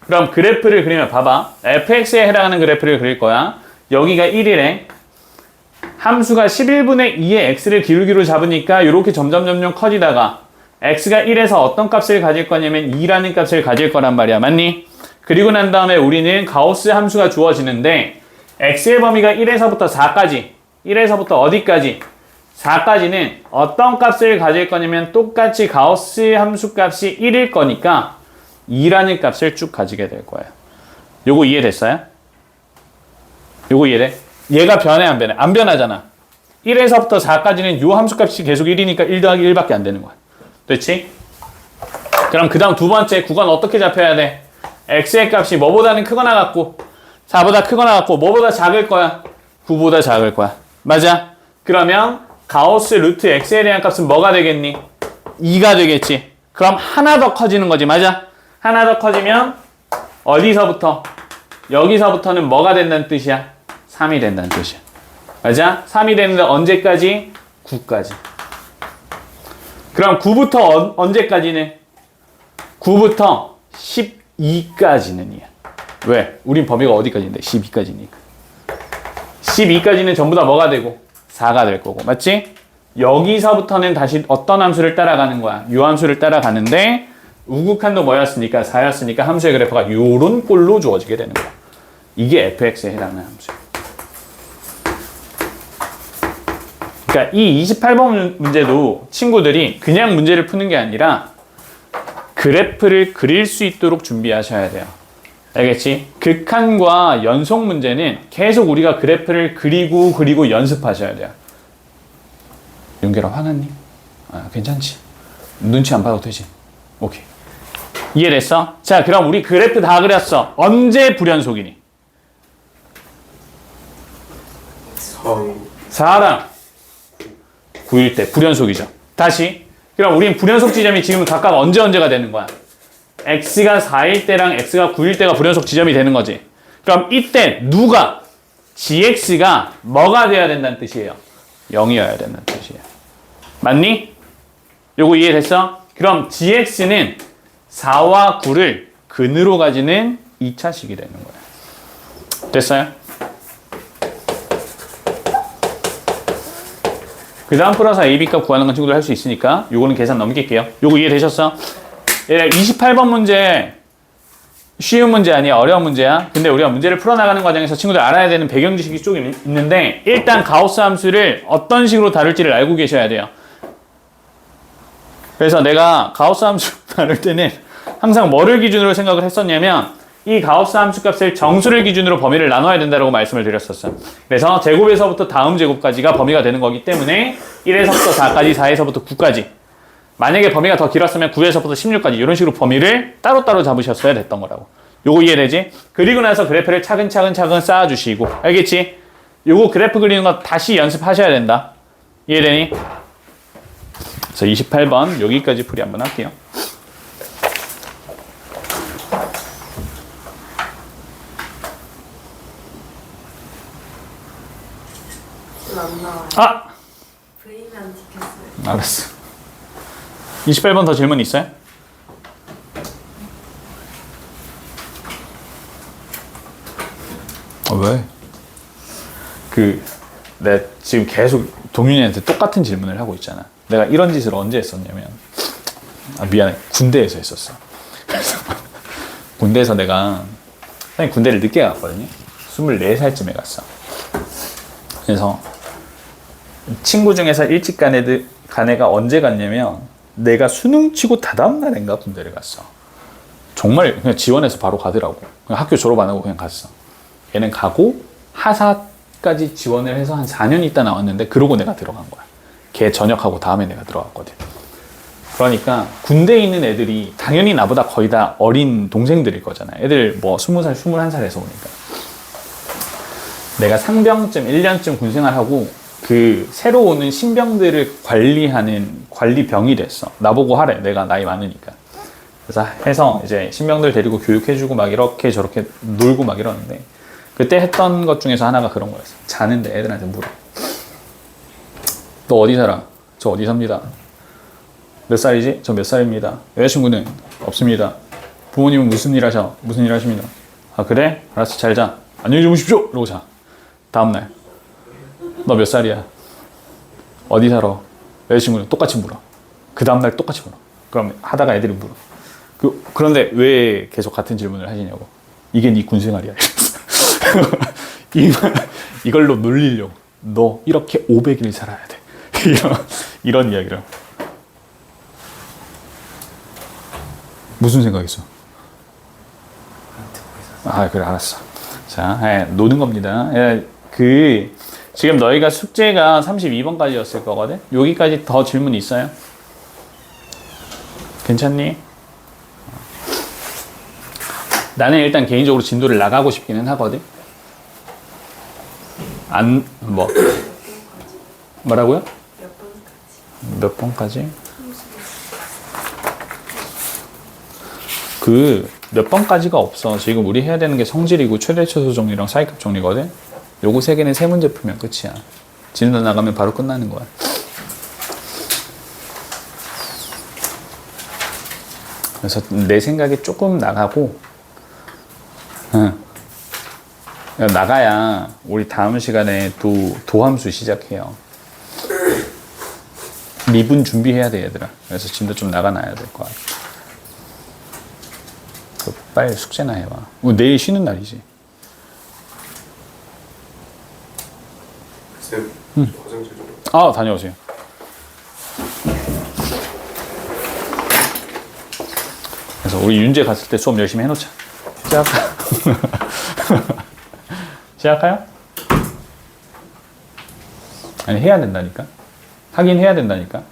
Speaker 1: 그럼 그래프를 그리면 봐봐. fx에 해당하는 그래프를 그릴 거야. 여기가 1이래. 함수가 11분의 2의 x를 기울기로 잡으니까 이렇게 점점 커지다가 x가 1에서 어떤 값을 가질 거냐면 2라는 값을 가질 거란 말이야. 맞니? 그리고 난 다음에 우리는 가우스 함수가 주어지는데 x의 범위가 1에서부터 4까지, 1에서부터 어디까지? 4까지는 어떤 값을 가질 거냐면 똑같이 가우스 함수 값이 1일 거니까 2라는 값을 쭉 가지게 될 거예요. 요거 이해됐어요? 요거 이해돼? 얘가 변해 안 변해? 안 변하잖아. 1에서부터 4까지는 요 함수값이 계속 1이니까 1 더하기 1밖에 안 되는 거야. 됐지? 그럼 그 다음 두 번째 구간 어떻게 잡혀야 돼? x의 값이 뭐보다는 크거나 같고 4보다 크거나 같고 뭐보다 작을 거야? 9보다 작을 거야. 맞아? 그러면 가우스 루트 x에 대한 값은 뭐가 되겠니? 2가 되겠지. 그럼 하나 더 커지는 거지. 맞아? 하나 더 커지면 어디서부터? 여기서부터는 뭐가 된다는 뜻이야? 3이 된다는 뜻이야. 맞아? 3이 되는데 언제까지? 9까지. 그럼 9부터 언제까지는? 9부터 12까지는 이야. 왜? 우린 범위가 어디까지인데? 12까지니까. 12까지는 전부 다 뭐가 되고? 4가 될 거고. 맞지? 여기서부터는 다시 어떤 함수를 따라가는 거야? 요 함수를 따라가는데 우극한도 뭐였으니까? 4였으니까 함수의 그래프가 요런 꼴로 주어지게 되는 거야. 이게 fx에 해당하는 함수야. 그러니까 이 28번 문제도 친구들이 그냥 문제를 푸는 게 아니라 그래프를 그릴 수 있도록 준비하셔야 돼요. 알겠지? 극한과 연속 문제는 계속 우리가 그래프를 그리고 연습하셔야 돼요. 윤결아 화났니? 괜찮지? 눈치 안 봐도 되지? 오케이. 이해됐어? 자, 그럼 우리 그래프 다 그렸어. 언제 불연속이니? 4랑 9일 때 불연속이죠. 다시. 그럼 우린 불연속 지점이 지금 각각 언제가 되는 거야? x가 4일 때랑 x가 9일 때가 불연속 지점이 되는 거지. 그럼 이때 누가? gx가 뭐가 돼야 된다는 뜻이에요? 0이어야 된다는 뜻이에요. 맞니? 요거 이해됐어? 그럼 gx는 4와 9를 근으로 가지는 2차식이 되는 거예요. 됐어요? 그 다음 플러스 AB 값 구하는 건 친구들 할 수 있으니까 요거는 계산 넘길게요. 요거 이해되셨어? 28번 문제 쉬운 문제 아니야? 어려운 문제야? 근데 우리가 문제를 풀어나가는 과정에서 친구들 알아야 되는 배경 지식이 좀 있는데 일단 가우스 함수를 어떤 식으로 다룰지를 알고 계셔야 돼요. 그래서 내가 가우스 함수 다룰 때는 항상 뭐를 기준으로 생각을 했었냐면 이 가우스 함수 값을 정수를 기준으로 범위를 나눠야 된다고 말씀을 드렸었어요. 그래서 제곱에서부터 다음 제곱까지가 범위가 되는 거기 때문에 1에서부터 4까지, 4에서부터 9까지. 만약에 범위가 더 길었으면 9에서부터 16까지 이런 식으로 범위를 따로따로 잡으셨어야 됐던 거라고. 요거 이해되지? 그리고 나서 그래프를 차근차근 쌓아주시고. 알겠지? 요거 그래프 그리는 거 다시 연습하셔야 된다. 이해되니? 그래서 28번 여기까지 풀이 한번 할게요.
Speaker 2: 안 나와요.
Speaker 1: 아!
Speaker 2: V만 찍혔어요.
Speaker 1: 알았어. 28번 더 질문 있어요? 왜? 내가 지금 계속 동윤이한테 똑같은 질문을 하고 있잖아. 내가 이런 짓을 언제 했었냐면, 미안해. 군대에서 했었어. 그래서 군대에서 내가, 사실 군대를 늦게 갔거든요. 24살쯤에 갔어. 그래서 친구 중에서 일찍 간 애가 언제 갔냐면, 내가 수능 치고 다다음 날인가 군대를 갔어. 정말 그냥 지원해서 바로 가더라고. 그냥 학교 졸업 안 하고 그냥 갔어. 얘는 가고 하사까지 지원을 해서 한 4년 있다 나왔는데 그러고 내가 들어간 거야. 걔 전역하고 다음에 내가 들어갔거든. 그러니까 군대에 있는 애들이 당연히 나보다 거의 다 어린 동생들일 거잖아. 애들 뭐 20살, 21살에서 오니까. 내가 상병쯤 1년쯤 군생활하고 그 새로 오는 신병들을 관리하는 관리병이 됐어. 나보고 하래. 내가 나이 많으니까. 그래서 해서 이제 신병들 데리고 교육해주고 막 이렇게 저렇게 놀고 막 이러는데 그때 했던 것 중에서 하나가 그런 거였어. 자는데 애들한테 물어. 너 어디 살아? 저 어디 삽니다. 몇 살이지? 저 몇 살입니다. 여자친구는? 없습니다. 부모님은 무슨 일 하셔? 무슨 일 하십니다. 아 그래? 알았어 잘 자. 안녕히 주무십시오. 이러고 자. 다음날 너 몇 살이야? 어디 살아? 여자친구는 똑같이 물어. 그 다음날 똑같이 물어. 그럼 하다가 애들이 물어. 그런데 왜 계속 같은 질문을 하시냐고. 이게 네 군생활이야. 이걸로 놀리려고. 너 이렇게 500일 살아야 돼. 이런 이야기를. 무슨 생각이었어? 아 그래 알았어. 자 노는 겁니다. 지금 너희가 숙제가 32번까지였을 거거든? 여기까지 더 질문 있어요? 괜찮니? 나는 일단 개인적으로 진도를 나가고 싶기는 하거든? 뭐라고요? 몇 번까지? 몇 번까지가 없어. 지금 우리 해야 되는 게 성질이고 최대처소 정리랑 사이급 정리거든? 요거 세 개는 세 문제 풀면 끝이야. 진도 나가면 바로 끝나는 거야. 그래서 내 생각에 조금 나가고, 나가야 우리 다음 시간에 또 도함수 시작해요. 미분 준비해야 돼 얘들아. 그래서 진도 좀 나가놔야 될 거야. 빨리 숙제나 해봐. 내일 쉬는 날이지.
Speaker 3: 화장실 좀.
Speaker 1: 아 다녀오세요. 그래서 우리 윤재 갔을 때 수업 열심히 해놓자. 시작할까요? 아니 해야 된다니까. 하긴 해야 된다니까.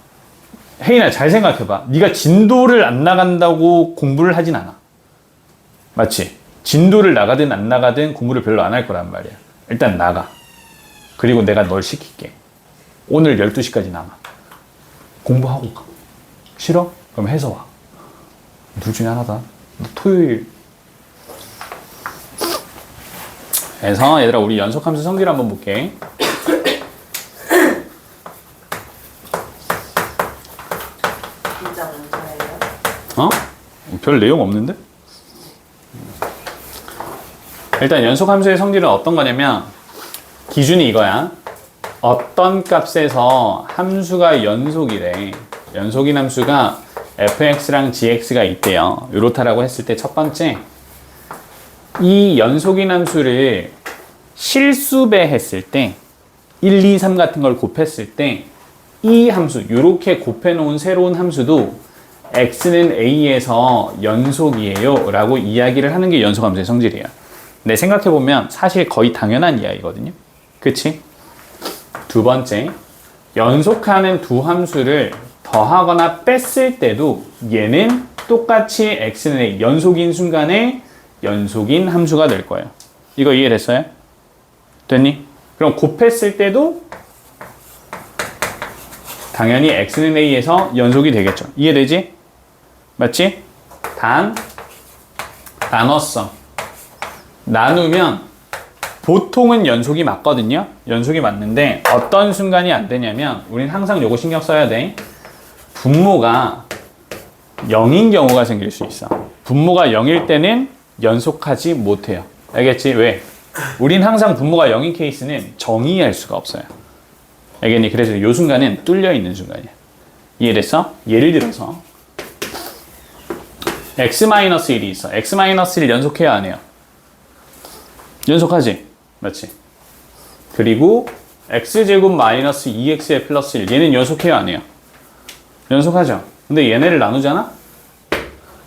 Speaker 1: 혜인아 잘 생각해봐. 네가 진도를 안 나간다고 공부를 하진 않아. 맞지? 진도를 나가든 안 나가든 공부를 별로 안 할 거란 말이야. 일단 나가. 그리고 내가 널 시킬게. 오늘 12시까지 남아. 공부하고 가. 싫어? 그럼 해서 와. 둘 중에 하나다. 너 토요일. 그래서 얘들아 우리 연속함수 성질 한번 볼게.
Speaker 2: 진짜 문제예요?
Speaker 1: 어? 별 내용 없는데? 일단 연속함수의 성질은 어떤 거냐면 기준이 이거야. 어떤 값에서 함수가 연속이래. 연속인 함수가 fx랑 gx가 있대요. 이렇다라고 했을 때 첫 번째, 이 연속인 함수를 실수배 했을 때 1, 2, 3 같은 걸 곱했을 때 이 함수, 이렇게 곱해놓은 새로운 함수도 x는 a에서 연속이에요 라고 이야기를 하는 게 연속함수의 성질이에요. 근데 생각해보면 사실 거의 당연한 이야기거든요. 그치? 두 번째, 연속하는 두 함수를 더하거나 뺐을 때도 얘는 똑같이 x는 a, 연속인 순간에 연속인 함수가 될 거예요. 이거 이해됐어요? 됐니? 그럼 곱했을 때도 당연히 x는 a에서 연속이 되겠죠. 이해되지? 맞지? 단어성. 나누면 보통은 연속이 맞거든요. 연속이 맞는데 어떤 순간이 안 되냐면 우린 항상 요거 신경 써야 돼. 분모가 0인 경우가 생길 수 있어. 분모가 0일 때는 연속하지 못해요. 알겠지? 왜? 우린 항상 분모가 0인 케이스는 정의할 수가 없어요. 알겠니? 그래서 요 순간은 뚫려 있는 순간이야. 이해됐어? 예를 들어서 x-1이 있어. x-1 연속해야 안 해요? 연속하지? 맞지? 그리고 x제곱 마이너스 2x의 플러스 1 얘는 연속해야 안 해요? 연속하죠? 근데 얘네를 나누잖아?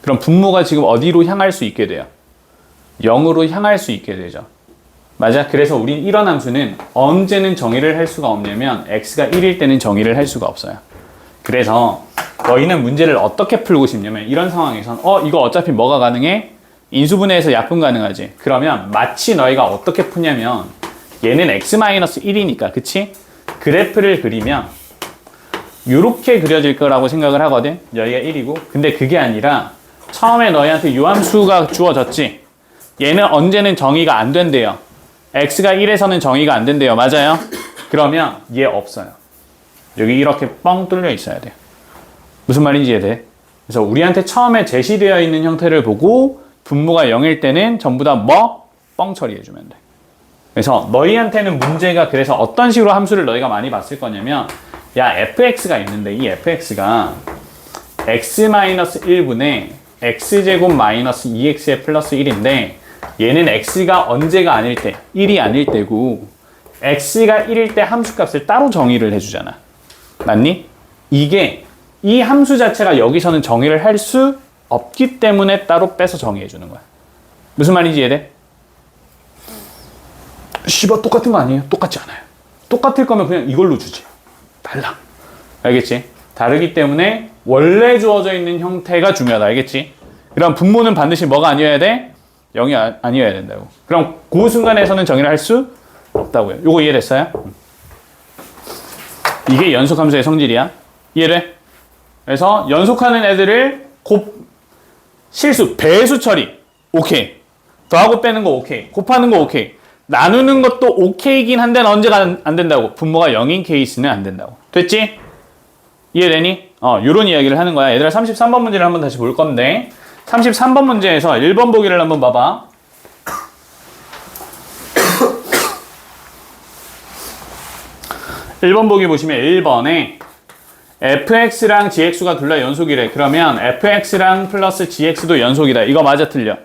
Speaker 1: 그럼 분모가 지금 어디로 향할 수 있게 돼요? 0으로 향할 수 있게 되죠. 맞아? 그래서 우린 이런 함수는 언제는 정의를 할 수가 없냐면 x가 1일 때는 정의를 할 수가 없어요. 그래서 너희는 문제를 어떻게 풀고 싶냐면 이런 상황에선 이거 어차피 뭐가 가능해? 인수분해해서 약분 가능하지. 그러면 마치 너희가 어떻게 푸냐면 얘는 x-1이니까 그치? 그래프를 그리면 이렇게 그려질 거라고 생각을 하거든. 여기가 1이고 근데 그게 아니라 처음에 너희한테 요 함수가 주어졌지. 얘는 언제는 정의가 안 된대요. x가 1에서는 정의가 안 된대요. 맞아요? 그러면 얘 없어요. 여기 이렇게 뻥 뚫려 있어야 돼요. 무슨 말인지 이해돼? 그래서 우리한테 처음에 제시되어 있는 형태를 보고 분모가 0일 때는 전부 다 뻥 처리해주면 돼. 그래서 너희한테는 문제가 그래서 어떤 식으로 함수를 너희가 많이 봤을 거냐면 야 fx가 있는데 이 fx가 x-1분의 x제곱 마이너스 2x의 플러스 1인데 얘는 x가 언제가 아닐 때 1이 아닐 때고 x가 1일 때 함수값을 따로 정의를 해주잖아. 맞니? 이게 이 함수 자체가 여기서는 정의를 할 수 없기 때문에 따로 빼서 정의해주는 거야. 무슨 말인지 이해돼? 씨발 똑같은 거 아니에요? 똑같지 않아요. 똑같을 거면 그냥 이걸로 주지. 달라. 알겠지? 다르기 때문에 원래 주어져 있는 형태가 중요하다. 알겠지? 그럼 분모는 반드시 뭐가 아니어야 돼? 0이 아니어야 된다고. 그럼 그 순간에서는 정의를 할 수 없다고요. 요거 이해됐어요? 이게 연속함수의 성질이야. 이해돼? 그래서 연속하는 애들을 실수, 배수 처리 오케이. 더하고 빼는 거 오케이. 곱하는 거 오케이. 나누는 것도 오케이긴 한데 언제가 안 된다고? 분모가 0인 케이스는 안 된다고. 됐지? 이해되니? 요런 이야기를 하는 거야. 얘들아 33번 문제를 한번 다시 볼 건데 33번 문제에서 1번 보기를 한번 봐봐. (1번) 보기 보시면 1번에 fx랑 gx가 둘 다 연속이래. 그러면 fx랑 플러스 gx도 연속이다. 이거 맞아 틀려?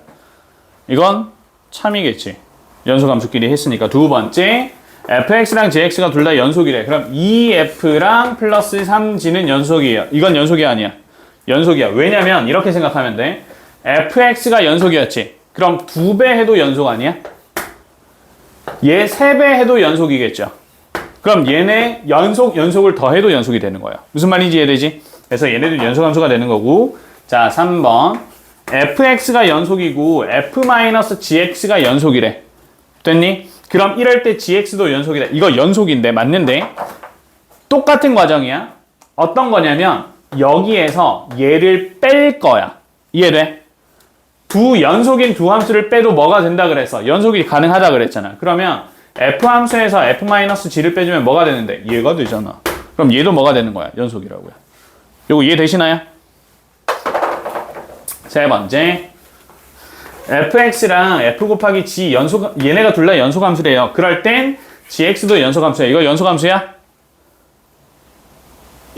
Speaker 1: 이건 참이겠지. 연속함수끼리 했으니까. 두 번째 fx랑 gx가 둘 다 연속이래. 그럼 2f랑 플러스 3g는 연속이에요. 이건 연속이 아니야. 연속이야. 왜냐면 이렇게 생각하면 돼. fx가 연속이었지. 그럼 2배 해도 연속 아니야? 얘 3배 해도 연속이겠죠. 그럼 얘네 연속을 더해도 연속이 되는 거예요. 무슨 말인지 이해되지? 그래서 얘네도 연속함수가 되는 거고. 자 3번 fx가 연속이고 f-gx가 연속이래. 됐니? 그럼 이럴 때 gx도 연속이다. 이거 연속인데 맞는데 똑같은 과정이야. 어떤 거냐면 여기에서 얘를 뺄 거야. 이해돼? 연속인 두 함수를 빼도 뭐가 된다 그랬어? 연속이 가능하다 그랬잖아. 그러면 f 함수에서 f-g를 빼주면 뭐가 되는데? 얘가 되잖아. 그럼 얘도 뭐가 되는 거야? 연속이라고요. 요거 이해되시나요? 세 번째 fx랑 f 곱하기 g 얘네가 둘 다 연속함수래요. 그럴 땐 gx도 연속함수야. 이거 연속함수야?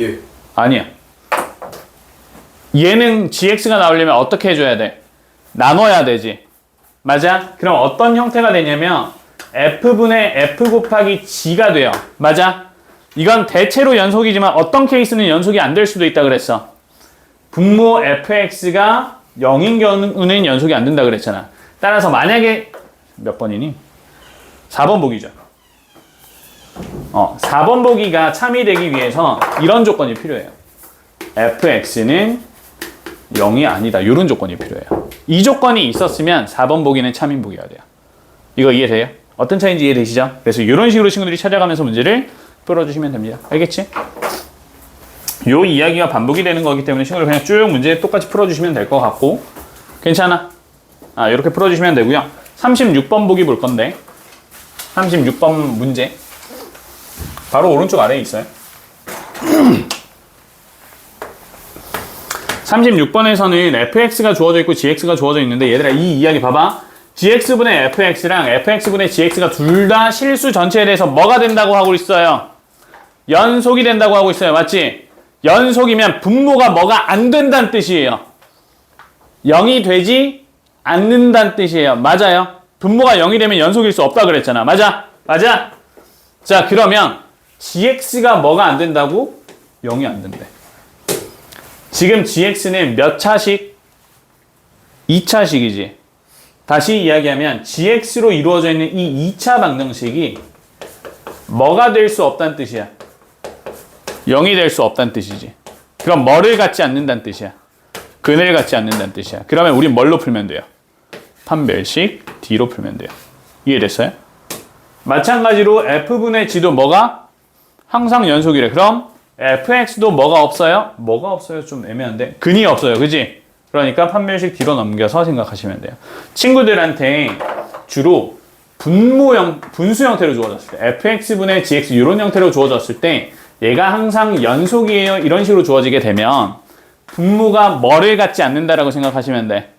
Speaker 3: 예.
Speaker 1: 아니야. 얘는 gx가 나오려면 어떻게 해줘야 돼? 나눠야 되지. 맞아? 그럼 어떤 형태가 되냐면 f분의 f 곱하기 g가 돼요. 맞아? 이건 대체로 연속이지만 어떤 케이스는 연속이 안 될 수도 있다 그랬어. 분모 fx가 0인 경우는 연속이 안 된다 그랬잖아. 따라서 만약에 몇 번이니? 4번 보기죠. 4번 보기가 참이 되기 위해서 이런 조건이 필요해요. fx는 0이 아니다. 이런 조건이 필요해요. 이 조건이 있었으면 4번 보기는 참인 보기가 돼요. 이거 이해돼요? 어떤 차이인지 이해되시죠? 그래서 이런 식으로 친구들이 찾아가면서 문제를 풀어주시면 됩니다. 알겠지? 요 이야기가 반복이 되는 거기 때문에 친구들 그냥 쭉 문제 똑같이 풀어주시면 될 것 같고 괜찮아? 이렇게 풀어주시면 되고요. 36번 보기 볼 건데 36번 문제 바로 오른쪽 아래에 있어요. 36번에서는 fx가 주어져 있고 gx가 주어져 있는데 얘들아 이 이야기 봐봐. gx분의 fx랑 fx분의 gx가 둘 다 실수 전체에 대해서 뭐가 된다고 하고 있어요? 연속이 된다고 하고 있어요. 맞지? 연속이면 분모가 뭐가 안 된다는 뜻이에요. 0이 되지 않는다는 뜻이에요. 맞아요? 분모가 0이 되면 연속일 수 없다 그랬잖아. 맞아? 맞아? 자 그러면 gx가 뭐가 안 된다고? 0이 안 된대. 지금 gx는 몇 차식? 2차식이지. 다시 이야기하면 gx로 이루어져 있는 이 2차 방정식이 뭐가 될 수 없다는 뜻이야? 0이 될 수 없다는 뜻이지. 그럼 뭐를 갖지 않는다는 뜻이야? 근을 갖지 않는다는 뜻이야. 그러면 우린 뭘로 풀면 돼요? 판별식 D로 풀면 돼요. 이해됐어요? 마찬가지로 F분의 G도 뭐가? 항상 연속이래. 그럼 fx도 뭐가 없어요? 뭐가 없어요? 좀 애매한데? 근이 없어요. 그지? 그러니까 판별식 D로 넘겨서 생각하시면 돼요. 친구들한테 주로 분수 형태로 주어졌을 때 fx분의 gx 이런 형태로 주어졌을 때 얘가 항상 연속이에요. 이런 식으로 주어지게 되면 분모가 뭐를 갖지 않는다라고 생각하시면 돼.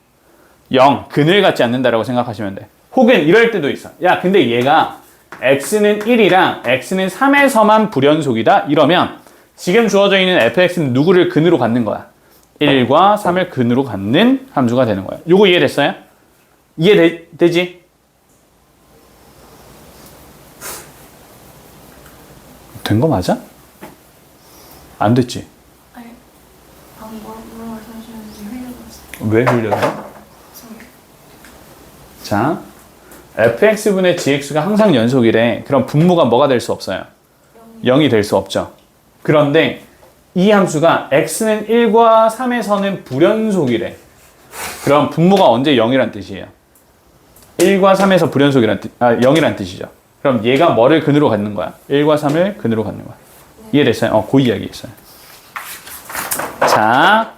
Speaker 1: 0, 근을 갖지 않는다라고 생각하시면 돼. 혹은 이럴 때도 있어. 야, 근데 얘가 x는 1이랑 x는 3에서만 불연속이다? 이러면 지금 주어져 있는 fx는 누구를 근으로 갖는 거야? 1과 3을 근으로 갖는 함수가 되는 거야. 요거 이해됐어요? 이해되지? 된 거 맞아? 안 됐지?
Speaker 2: 아니, 방금 뭐라고 말씀하셨는지 흘려봤어요.
Speaker 1: 왜 흘려서? 자, fx분의 gx가 항상 연속이래. 그럼 분모가 뭐가 될 수 없어요? 0이 될 수 없죠. 그런데 이 함수가 x는 1과 3에서는 불연속이래. 그럼 분모가 언제 0이란 뜻이에요? 1과 3에서 불연속이란 0이란 뜻이죠. 그럼 얘가 뭐를 근으로 갖는 거야? 1과 3을 근으로 갖는 거야. 이해됐어요? 그 이야기 있어요. 자,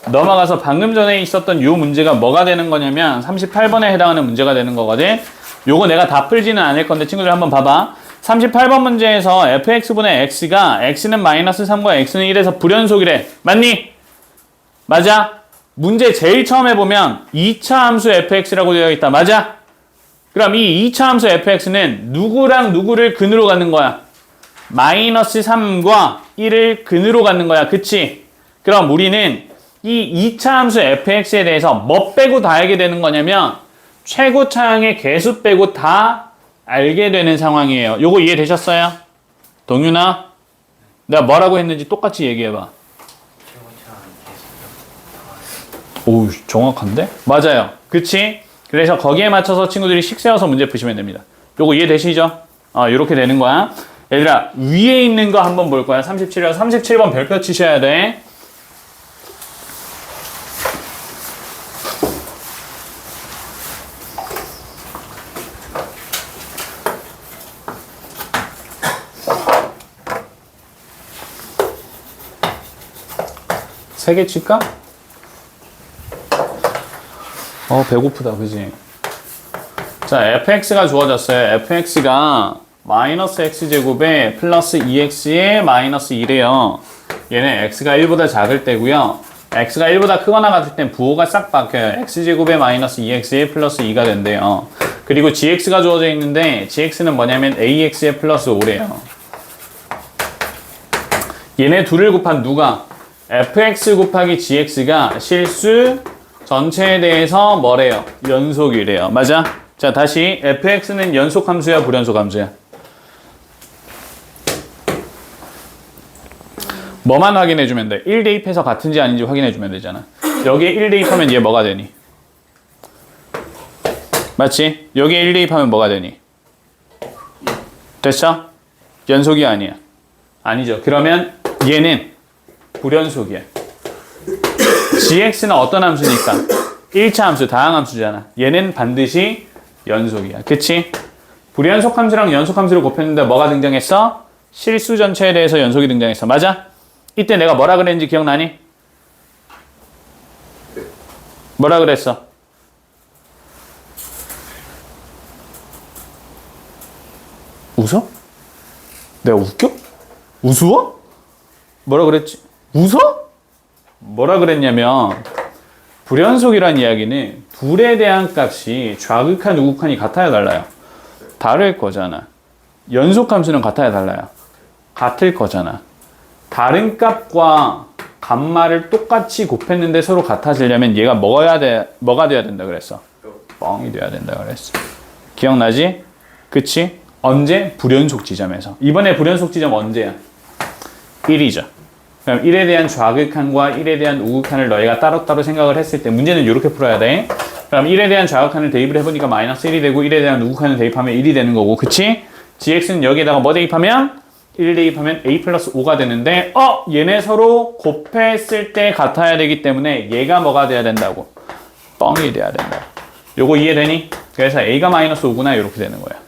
Speaker 1: 넘어가서 방금 전에 있었던 이 문제가 뭐가 되는 거냐면 38번에 해당하는 문제가 되는 거거든. 요거 내가 다 풀지는 않을 건데 친구들 한번 봐봐. 38번 문제에서 fx분의 x가 x는 마이너스 3과 x는 1에서 불연속이래. 맞니? 맞아? 문제 제일 처음에 보면 2차 함수 fx라고 되어 있다. 맞아? 그럼 이 2차 함수 fx는 누구랑 누구를 근으로 갖는 거야? 마이너스 3과 1을 근으로 갖는 거야. 그치? 그럼 우리는 이 2차 함수 fx에 대해서 뭐 빼고 다 알게 되는 거냐면 최고차항의 개수 빼고 다 알게 되는 상황이에요. 요거 이해되셨어요? 동윤아? 내가 뭐라고 했는지 똑같이 얘기해봐. 오, 정확한데? 맞아요. 그치? 그래서 거기에 맞춰서 친구들이 식 세워서 문제 푸시면 됩니다. 요거 이해되시죠? 요렇게 되는 거야. 얘들아, 위에 있는 거 한번 볼 거야. 37번. 37번 별표 치셔야 돼. 세 개 칠까? 배고프다, 그지? 자, fx가 주어졌어요. fx가 마이너스 x제곱에 플러스 2x에 마이너스 1이에요. 얘는 x가 1보다 작을 때고요. x가 1보다 크거나 같을 땐 부호가 싹 바뀌어요. x제곱에 마이너스 2x에 플러스 2가 된대요. 그리고 gx가 주어져 있는데 gx는 뭐냐면 ax에 플러스 5래요. 얘네 둘을 곱한 누가? fx 곱하기 gx가 실수 전체에 대해서 뭐래요? 연속이래요. 맞아? 자, 다시 fx는 연속 함수야, 불연속 함수야? 뭐만 확인해주면 돼? 1 대입해서 같은지 아닌지 확인해주면 되잖아. 여기에 1 대입하면 얘 뭐가 되니? 맞지? 여기에 1 대입하면 뭐가 되니? 됐어? 연속이 아니야. 아니죠. 그러면 얘는 불연속이야. gx는 어떤 함수니까? 1차 함수, 다항함수잖아. 얘는 반드시 연속이야. 그치? 불연속 함수랑 연속 함수를 곱했는데 뭐가 등장했어? 실수 전체에 대해서 연속이 등장했어. 맞아? 이때 내가 뭐라 그랬는지 기억나니? 뭐라 그랬어? 웃어? 내가 웃겨? 우스워? 뭐라 그랬지? 웃어? 뭐라 그랬냐면 불연속이란 이야기는 둘에 대한 값이 좌극한 우극한이 같아야 달라요. 다를 거잖아. 연속함수는 같아야 달라요. 같을 거잖아. 다른 값과 값말을 똑같이 곱했는데 서로 같아지려면 얘가 뭐가 돼야 된다 그랬어? 뻥이 돼야 된다 그랬어. 기억나지? 그치? 언제? 불연속 지점에서. 이번에 불연속 지점 언제야? 1이죠. 그럼 1에 대한 좌극한과 1에 대한 우극한을 너희가 따로따로 생각을 했을 때 문제는 이렇게 풀어야 돼. 그럼 1에 대한 좌극한을 대입을 해보니까 마이너스 1이 되고 1에 대한 우극한을 대입하면 1이 되는 거고 그치? gx는 여기에다가 뭐 대입하면? 1 대입하면 a 플러스 5가 되는데 얘네 서로 곱했을 때 같아야 되기 때문에 얘가 뭐가 돼야 된다고? 뻥이 돼야 된다. 요거 이해되니? 그래서 a가 마이너스 5구나 이렇게 되는 거야.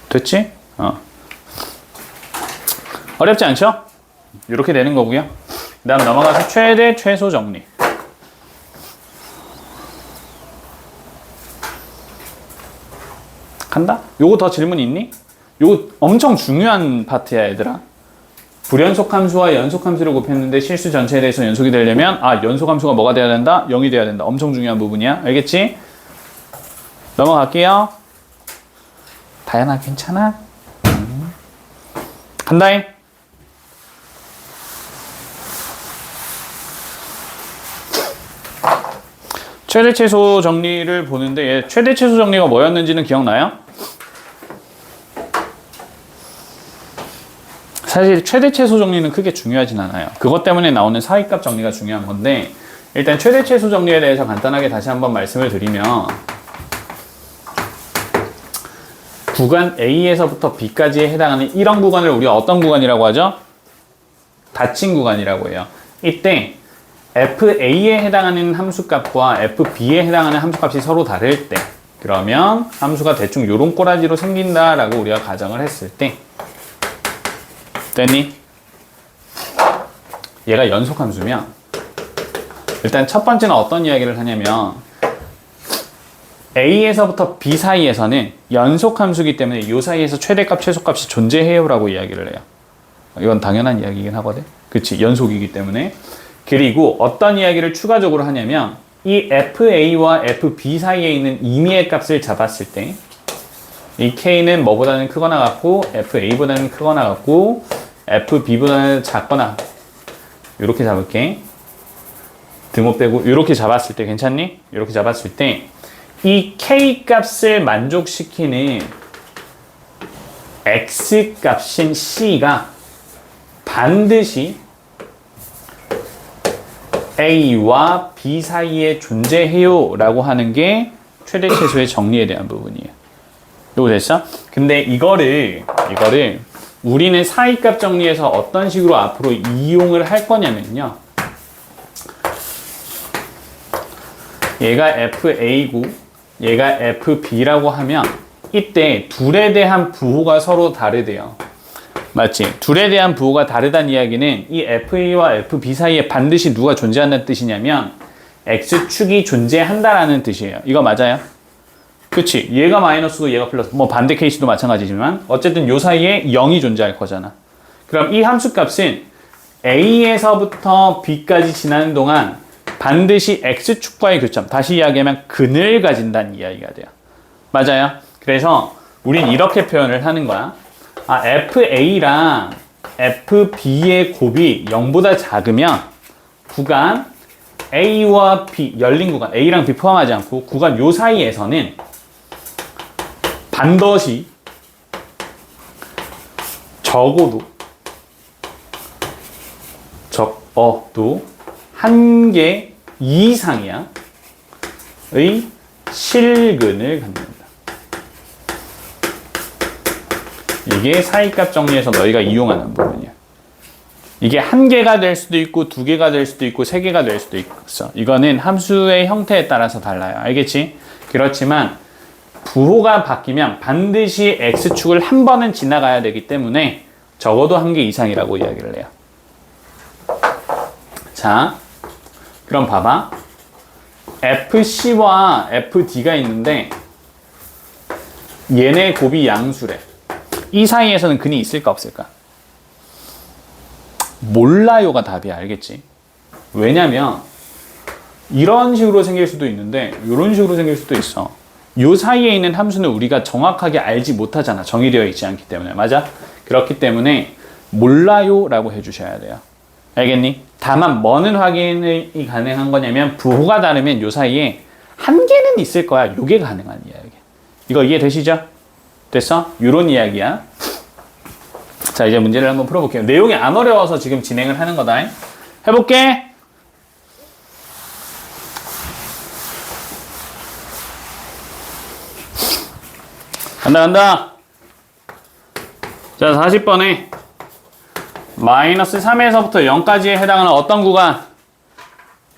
Speaker 1: 됐지? 어렵지 않죠? 이렇게 되는 거고요. 그 다음 넘어가서 최대 최소 정리. 간다? 요거 더 질문 있니? 요거 엄청 중요한 파트야 얘들아. 불연속함수와 연속함수를 곱했는데 실수 전체에 대해서 연속이 되려면 연속함수가 뭐가 돼야 된다? 0이 돼야 된다. 엄청 중요한 부분이야. 알겠지? 넘어갈게요. 다현아 괜찮아? 간다잉. 최대 최소 정리를 보는데 최대 최소 정리가 뭐였는지는 기억나요? 사실 최대 최소 정리는 크게 중요하진 않아요. 그것 때문에 나오는 사이값 정리가 중요한 건데 일단 최대 최소 정리에 대해서 간단하게 다시 한번 말씀을 드리면 구간 A에서부터 B까지에 해당하는 이런 구간을 우리가 어떤 구간이라고 하죠? 닫힌 구간이라고 해요. 이때 FA에 해당하는 함수값과 FB에 해당하는 함수값이 서로 다를 때 그러면 함수가 대충 요런 꼬라지로 생긴다라고 우리가 가정을 했을 때 됐니? 얘가 연속함수면 일단 첫 번째는 어떤 이야기를 하냐면 A에서부터 B 사이에서는 연속함수이기 때문에 이 사이에서 최대값, 최소값이 존재해요 라고 이야기를 해요. 이건 당연한 이야기이긴 하거든. 그치? 연속이기 때문에. 그리고 어떤 이야기를 추가적으로 하냐면 이 FA와 FB 사이에 있는 임의의 값을 잡았을 때 이 K는 뭐보다는 크거나 같고 FA보다는 크거나 같고 FB보다는 작거나 이렇게 잡을게. 등호 빼고 이렇게 잡았을 때 괜찮니? 이렇게 잡았을 때 이 K 값을 만족시키는 X 값인 C가 반드시 A와 B 사이에 존재해요 라고 하는 게 최대 최소의 정리에 대한 부분이에요. 이거 됐어? 근데 이거를 우리는 사이값 정리에서 어떤 식으로 앞으로 이용을 할 거냐면요. 얘가 FA고 얘가 FB라고 하면 이때 둘에 대한 부호가 서로 다르대요. 맞지? 둘에 대한 부호가 다르다는 이야기는 이 FA와 FB 사이에 반드시 누가 존재한다는 뜻이냐면 X축이 존재한다라는 뜻이에요. 이거 맞아요? 그치? 얘가 마이너스고 얘가 플러스 뭐 반대 케이스도 마찬가지지만 어쨌든 요 사이에 0이 존재할 거잖아. 그럼 이 함수값은 A에서부터 B까지 지나는 동안 반드시 X축과의 교점, 다시 이야기하면 근을 가진다는 이야기가 돼요. 맞아요? 그래서 우린 이렇게 표현을 하는 거야. FA랑 FB의 곱이 0보다 작으면 구간 A와 B, 열린 구간, A랑 B 포함하지 않고 구간 요 사이에서는 반드시 적어도 한 개 이상이야 의 실근을 갖는다. 이게 사이값 정리에서 너희가 이용하는 부분이야. 이게 한 개가 될 수도 있고 두 개가 될 수도 있고 세 개가 될 수도 있어. 이거는 함수의 형태에 따라서 달라요. 알겠지? 그렇지만 부호가 바뀌면 반드시 x축을 한 번은 지나가야 되기 때문에 적어도 한 개 이상이라고 이야기를 해요. 자, 그럼 봐봐. FC와 FD가 있는데 얘네 곱이 양수래. 이 사이에서는 근이 있을까 없을까? 몰라요가 답이야. 알겠지? 왜냐면 이런 식으로 생길 수도 있는데 이런 식으로 생길 수도 있어. 요 사이에 있는 함수는 우리가 정확하게 알지 못하잖아. 정의되어 있지 않기 때문에. 맞아? 그렇기 때문에 몰라요 라고 해주셔야 돼요. 알겠니? 다만 뭐는 확인이 가능한 거냐면 부호가 다르면 요 사이에 한 개는 있을 거야. 요게 가능한 이야기. 이거 이해되시죠? 됐어? 요런 이야기야. 자, 이제 문제를 한번 풀어볼게요. 내용이 안 어려워서 지금 진행을 하는 거다. 해볼게. 간다. 자, 40번에 마이너스 3에서부터 0까지에 해당하는 어떤 구간?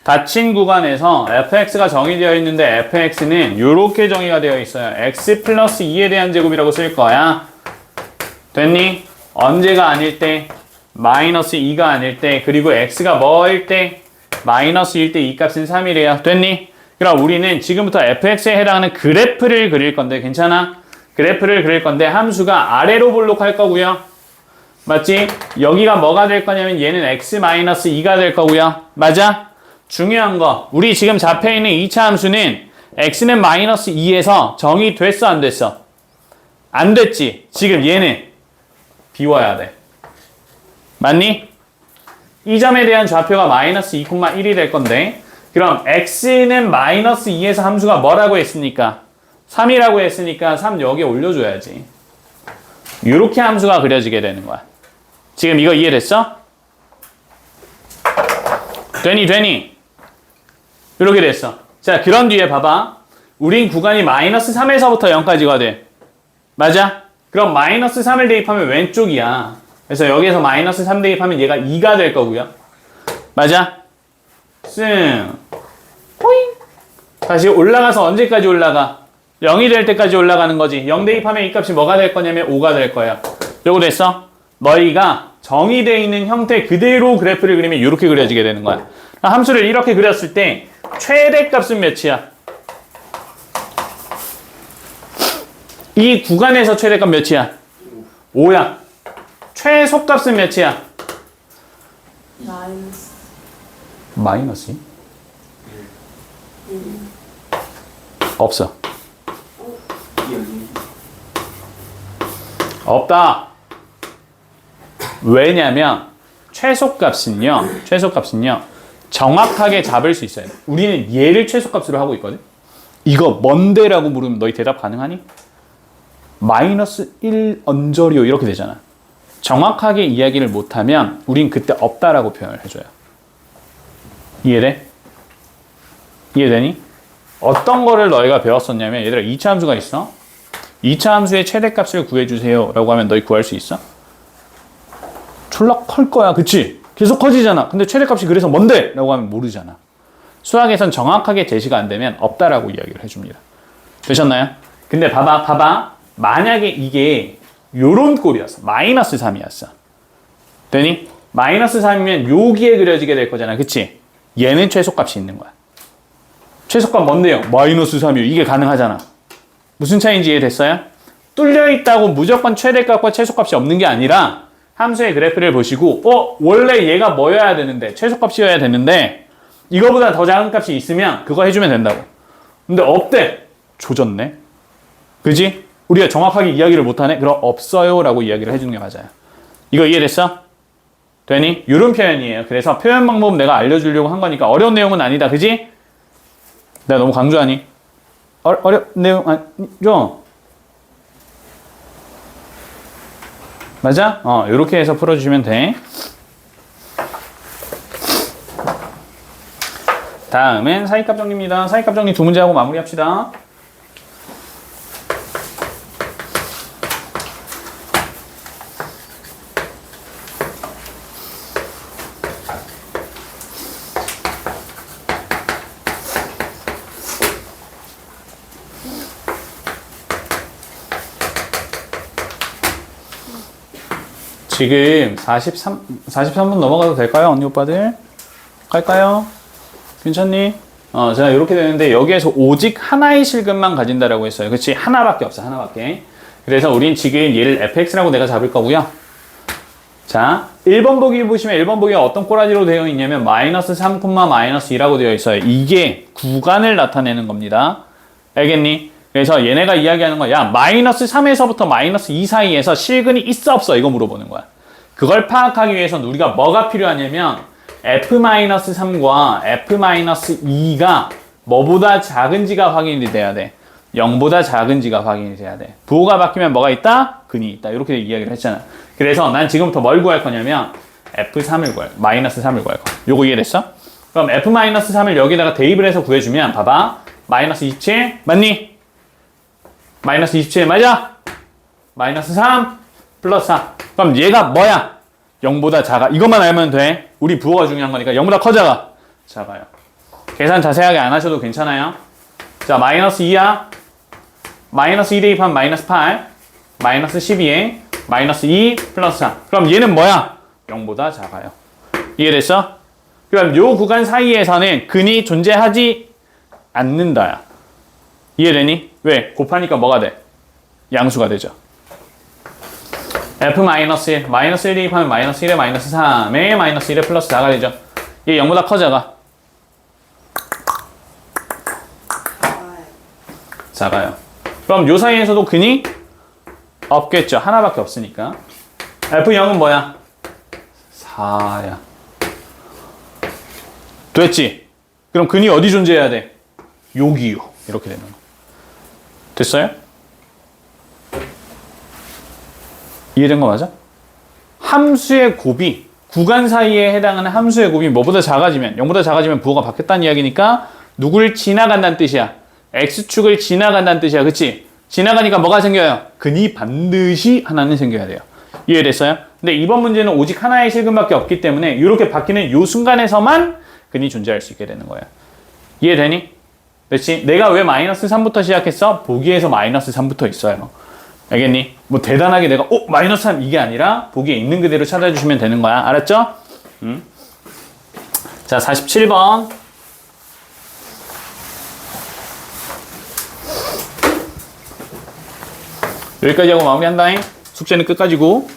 Speaker 1: 닫힌 구간에서 fx가 정의되어 있는데 fx는 이렇게 정의가 되어 있어요. x 플러스 2에 대한 제곱이라고 쓸 거야. 됐니? 언제가 아닐 때? 마이너스 2가 아닐 때. 그리고 x가 뭐일 때? 마이너스 1 때 이 값은 3이래요. 됐니? 그럼 우리는 지금부터 fx에 해당하는 그래프를 그릴 건데 괜찮아? 그래프를 그릴 건데 함수가 아래로 볼록할 거고요. 맞지? 여기가 뭐가 될 거냐면 얘는 x-2가 될 거고요. 맞아? 중요한 거. 우리 지금 잡혀있는 2차 함수는 x는 마이너스 2에서 정의됐어 안 됐어? 안 됐지? 지금 얘는 비워야 돼. 맞니? 이 점에 대한 좌표가 마이너스 2,1이 될 건데 그럼 x는 마이너스 2에서 함수가 뭐라고 했습니까? 3이라고 했으니까 3 여기에 올려줘야지. 이렇게 함수가 그려지게 되는 거야. 지금 이거 이해됐어? 되니? 이렇게 됐어. 자, 그런 뒤에 봐봐. 우린 구간이 마이너스 3에서부터 0까지가 돼. 맞아? 그럼 마이너스 3을 대입하면 왼쪽이야. 그래서 여기에서 마이너스 3 대입하면 얘가 2가 될 거고요. 맞아? 호잉. 다시 올라가서 언제까지 올라가? 0이 될 때까지 올라가는 거지. 0 대입하면 이 값이 뭐가 될 거냐면 5가 될 거야. 요거 됐어? 너희가 정의되어 있는 형태 그대로 그래프를 그리면 이렇게 그려지게 되는 거야. 함수를 이렇게 그렸을 때 최대값은 몇이야? 이 구간에서 최대값 몇이야? 5야. 최소값은 몇이야? 마이너스? 없어. 없다. 왜냐면 최소값은요 정확하게 잡을 수 있어요. 우리는 얘를 최소값으로 하고 있거든. 이거 뭔데라고 물으면 너희 대답 가능하니? 마이너스 1 언저리요 이렇게 되잖아. 정확하게 이야기를 못하면 우린 그때 없다라고 표현을 해줘요. 이해돼? 이해되니? 어떤 거를 너희가 배웠었냐면 얘들아 2차 함수가 있어. 2차 함수의 최대값을 구해주세요 라고 하면 너희 구할 수 있어? 졸라 클 거야. 그치? 계속 커지잖아. 근데 최대값이 그래서 뭔데? 라고 하면 모르잖아. 수학에선 정확하게 제시가 안 되면 없다라고 이야기를 해줍니다. 되셨나요? 근데 봐봐. 만약에 이게 요런 꼴이었어. 마이너스 3이었어. 되니? 마이너스 3이면 여기에 그려지게 될 거잖아. 그치? 얘는 최소값이 있는 거야. 최소값 뭔데요? 마이너스 3이요. 이게 가능하잖아. 무슨 차이인지 이해됐어요? 뚫려 있다고 무조건 최대값과 최소값이 없는 게 아니라 함수의 그래프를 보시고 원래 얘가 뭐여야 되는데 최소값이어야 되는데 이거보다 더 작은 값이 있으면 그거 해주면 된다고. 근데 없대. 조졌네. 그지? 우리가 정확하게 이야기를 못하네? 그럼 없어요 라고 이야기를 해주는 게 맞아요. 이거 이해됐어? 되니? 이런 표현이에요. 그래서 표현 방법 내가 알려주려고 한 거니까 어려운 내용은 아니다. 그지? 내가 너무 강조하니? 어려운 내용 아니죠? 맞아? 이렇게 해서 풀어주시면 돼. 다음은 사이값 정리입니다. 사이값 정리 두 문제 하고 마무리합시다. 지금 43분 넘어가도 될까요? 언니 오빠들? 갈까요? 괜찮니? 자, 이렇게 되는데 여기에서 오직 하나의 실근만 가진다라고 했어요. 그치? 하나밖에 없어, 하나밖에. 그래서 우린 지금 얘를 fx라고 내가 잡을 거고요. 자, 1번 보기 보시면 1번 보기가 어떤 꼬라지로 되어 있냐면 마이너스 3, 마이너스 2라고 되어 있어요. 이게 구간을 나타내는 겁니다. 알겠니? 그래서 얘네가 이야기하는 거야. 야, 마이너스 3에서부터 마이너스 2 사이에서 실근이 있어 없어? 이거 물어보는 거야. 그걸 파악하기 위해서는 우리가 뭐가 필요하냐면 f-3과 f-2가 뭐보다 작은지가 확인이 돼야 돼. 0보다 작은지가 확인이 돼야 돼. 부호가 바뀌면 뭐가 있다? 근이 있다. 이렇게 이야기를 했잖아. 그래서 난 지금부터 뭘 구할 거냐면 f3을 구할 거야. 마이너스 3을 구할 거야. 요거 이해됐어? 그럼 f-3을 여기다가 대입을 해서 구해주면 봐봐. 마이너스 27 맞니? 마이너스 27 맞아? 마이너스 3 플러스 4. 그럼 얘가 뭐야? 0보다 작아. 이것만 알면 돼. 우리 부호가 중요한 거니까 0보다 커 작아? 작아요. 계산 자세하게 안 하셔도 괜찮아요. 자, 마이너스 2야. 마이너스 2 대입하면 마이너스 8. 마이너스 12에 마이너스 2 플러스 4. 그럼 얘는 뭐야? 0보다 작아요. 이해됐어? 그럼 요 구간 사이에서는 근이 존재하지 않는다야. 이해되니? 왜? 곱하니까 뭐가 돼? 양수가 되죠. f-1, 마이너스 1 대입하면 마이너스 1에 마이너스 3에 마이너스 1에 플러스 4가 되죠. 얘 0보다 커 작아? 작아요. 그럼 요 사이에서도 근이 없겠죠. 하나밖에 없으니까. f0은 뭐야? 4야. 됐지? 그럼 근이 어디 존재해야 돼? 여기요. 이렇게 되는 거. 됐어요? 이해된 거 맞아? 함수의 곱이 구간 사이에 해당하는 함수의 곱이 뭐보다 작아지면 0보다 작아지면 부호가 바뀌었다는 이야기니까 누구를 지나간다는 뜻이야. x축을 지나간다는 뜻이야. 그치? 지나가니까 뭐가 생겨요? 근이 반드시 하나는 생겨야 돼요. 이해됐어요? 근데 이번 문제는 오직 하나의 실근밖에 없기 때문에 이렇게 바뀌는 이 순간에서만 근이 존재할 수 있게 되는 거예요. 이해되니? 그렇지? 내가 왜 마이너스 3부터 시작했어? 보기에서 마이너스 3부터 있어요. 알겠니? 뭐 대단하게 내가 마이너스 3 이게 아니라 보기에 있는 그대로 찾아주시면 되는 거야. 알았죠? 자, 47번. 여기까지 하고 마무리한다잉. 숙제는 끝까지고.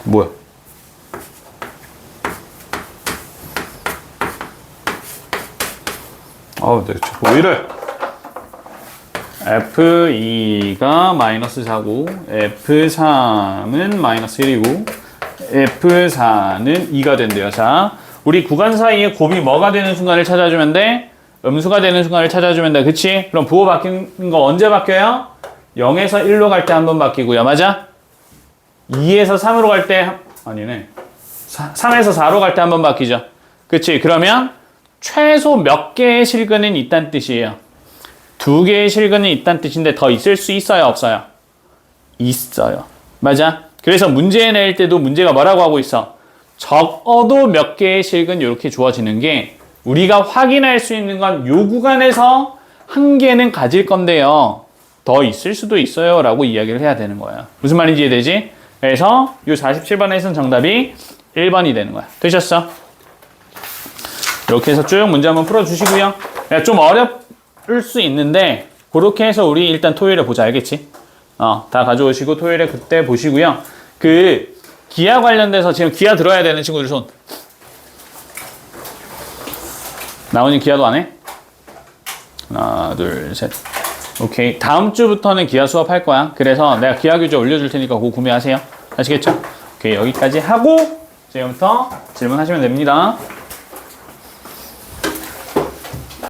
Speaker 1: 뭐야? 내가 왜 이래? F2가 마이너스 4고 F3은 마이너스 1이고 F4는 2가 된대요. 자, 우리 구간 사이에 곱이 뭐가 되는 순간을 찾아주면 돼? 음수가 되는 순간을 찾아주면 돼. 그치? 그럼 부호 바뀌는 거 언제 바뀌어요? 0에서 1로 갈 때 한 번 바뀌고요. 맞아? 2에서 3으로 갈 때, 아니네. 3에서 4로 갈 때 한 번 바뀌죠. 그치? 그러면 최소 몇 개의 실근은 있다는 뜻이에요. 2개의 실근은 있다는 뜻인데 더 있을 수 있어요? 없어요? 있어요. 맞아? 그래서 문제 낼 때도 문제가 뭐라고 하고 있어? 적어도 몇 개의 실근 이렇게 주어지는 게 우리가 확인할 수 있는 건 요 구간에서 한 개는 가질 건데요. 더 있을 수도 있어요. 라고 이야기를 해야 되는 거예요. 무슨 말인지 이해되지? 그래서 요 47번에서는 정답이 1번이 되는 거야. 되셨어? 이렇게 해서 쭉 문제 한번 풀어주시고요. 좀 어려울 수 있는데 그렇게 해서 우리 일단 토요일에 보자. 알겠지? 다 가져오시고 토요일에 그때 보시고요. 그 기하 관련돼서 지금 기하 들어야 되는 친구들 손. 나오니 기하도 안 해? 하나, 둘, 셋. 오케이. 다음 주부터는 기하 수업 할 거야. 그래서 내가 기하 교재 올려줄 테니까 그거 구매하세요. 아시겠죠? 오케이. 여기까지 하고 지금부터 질문하시면 됩니다.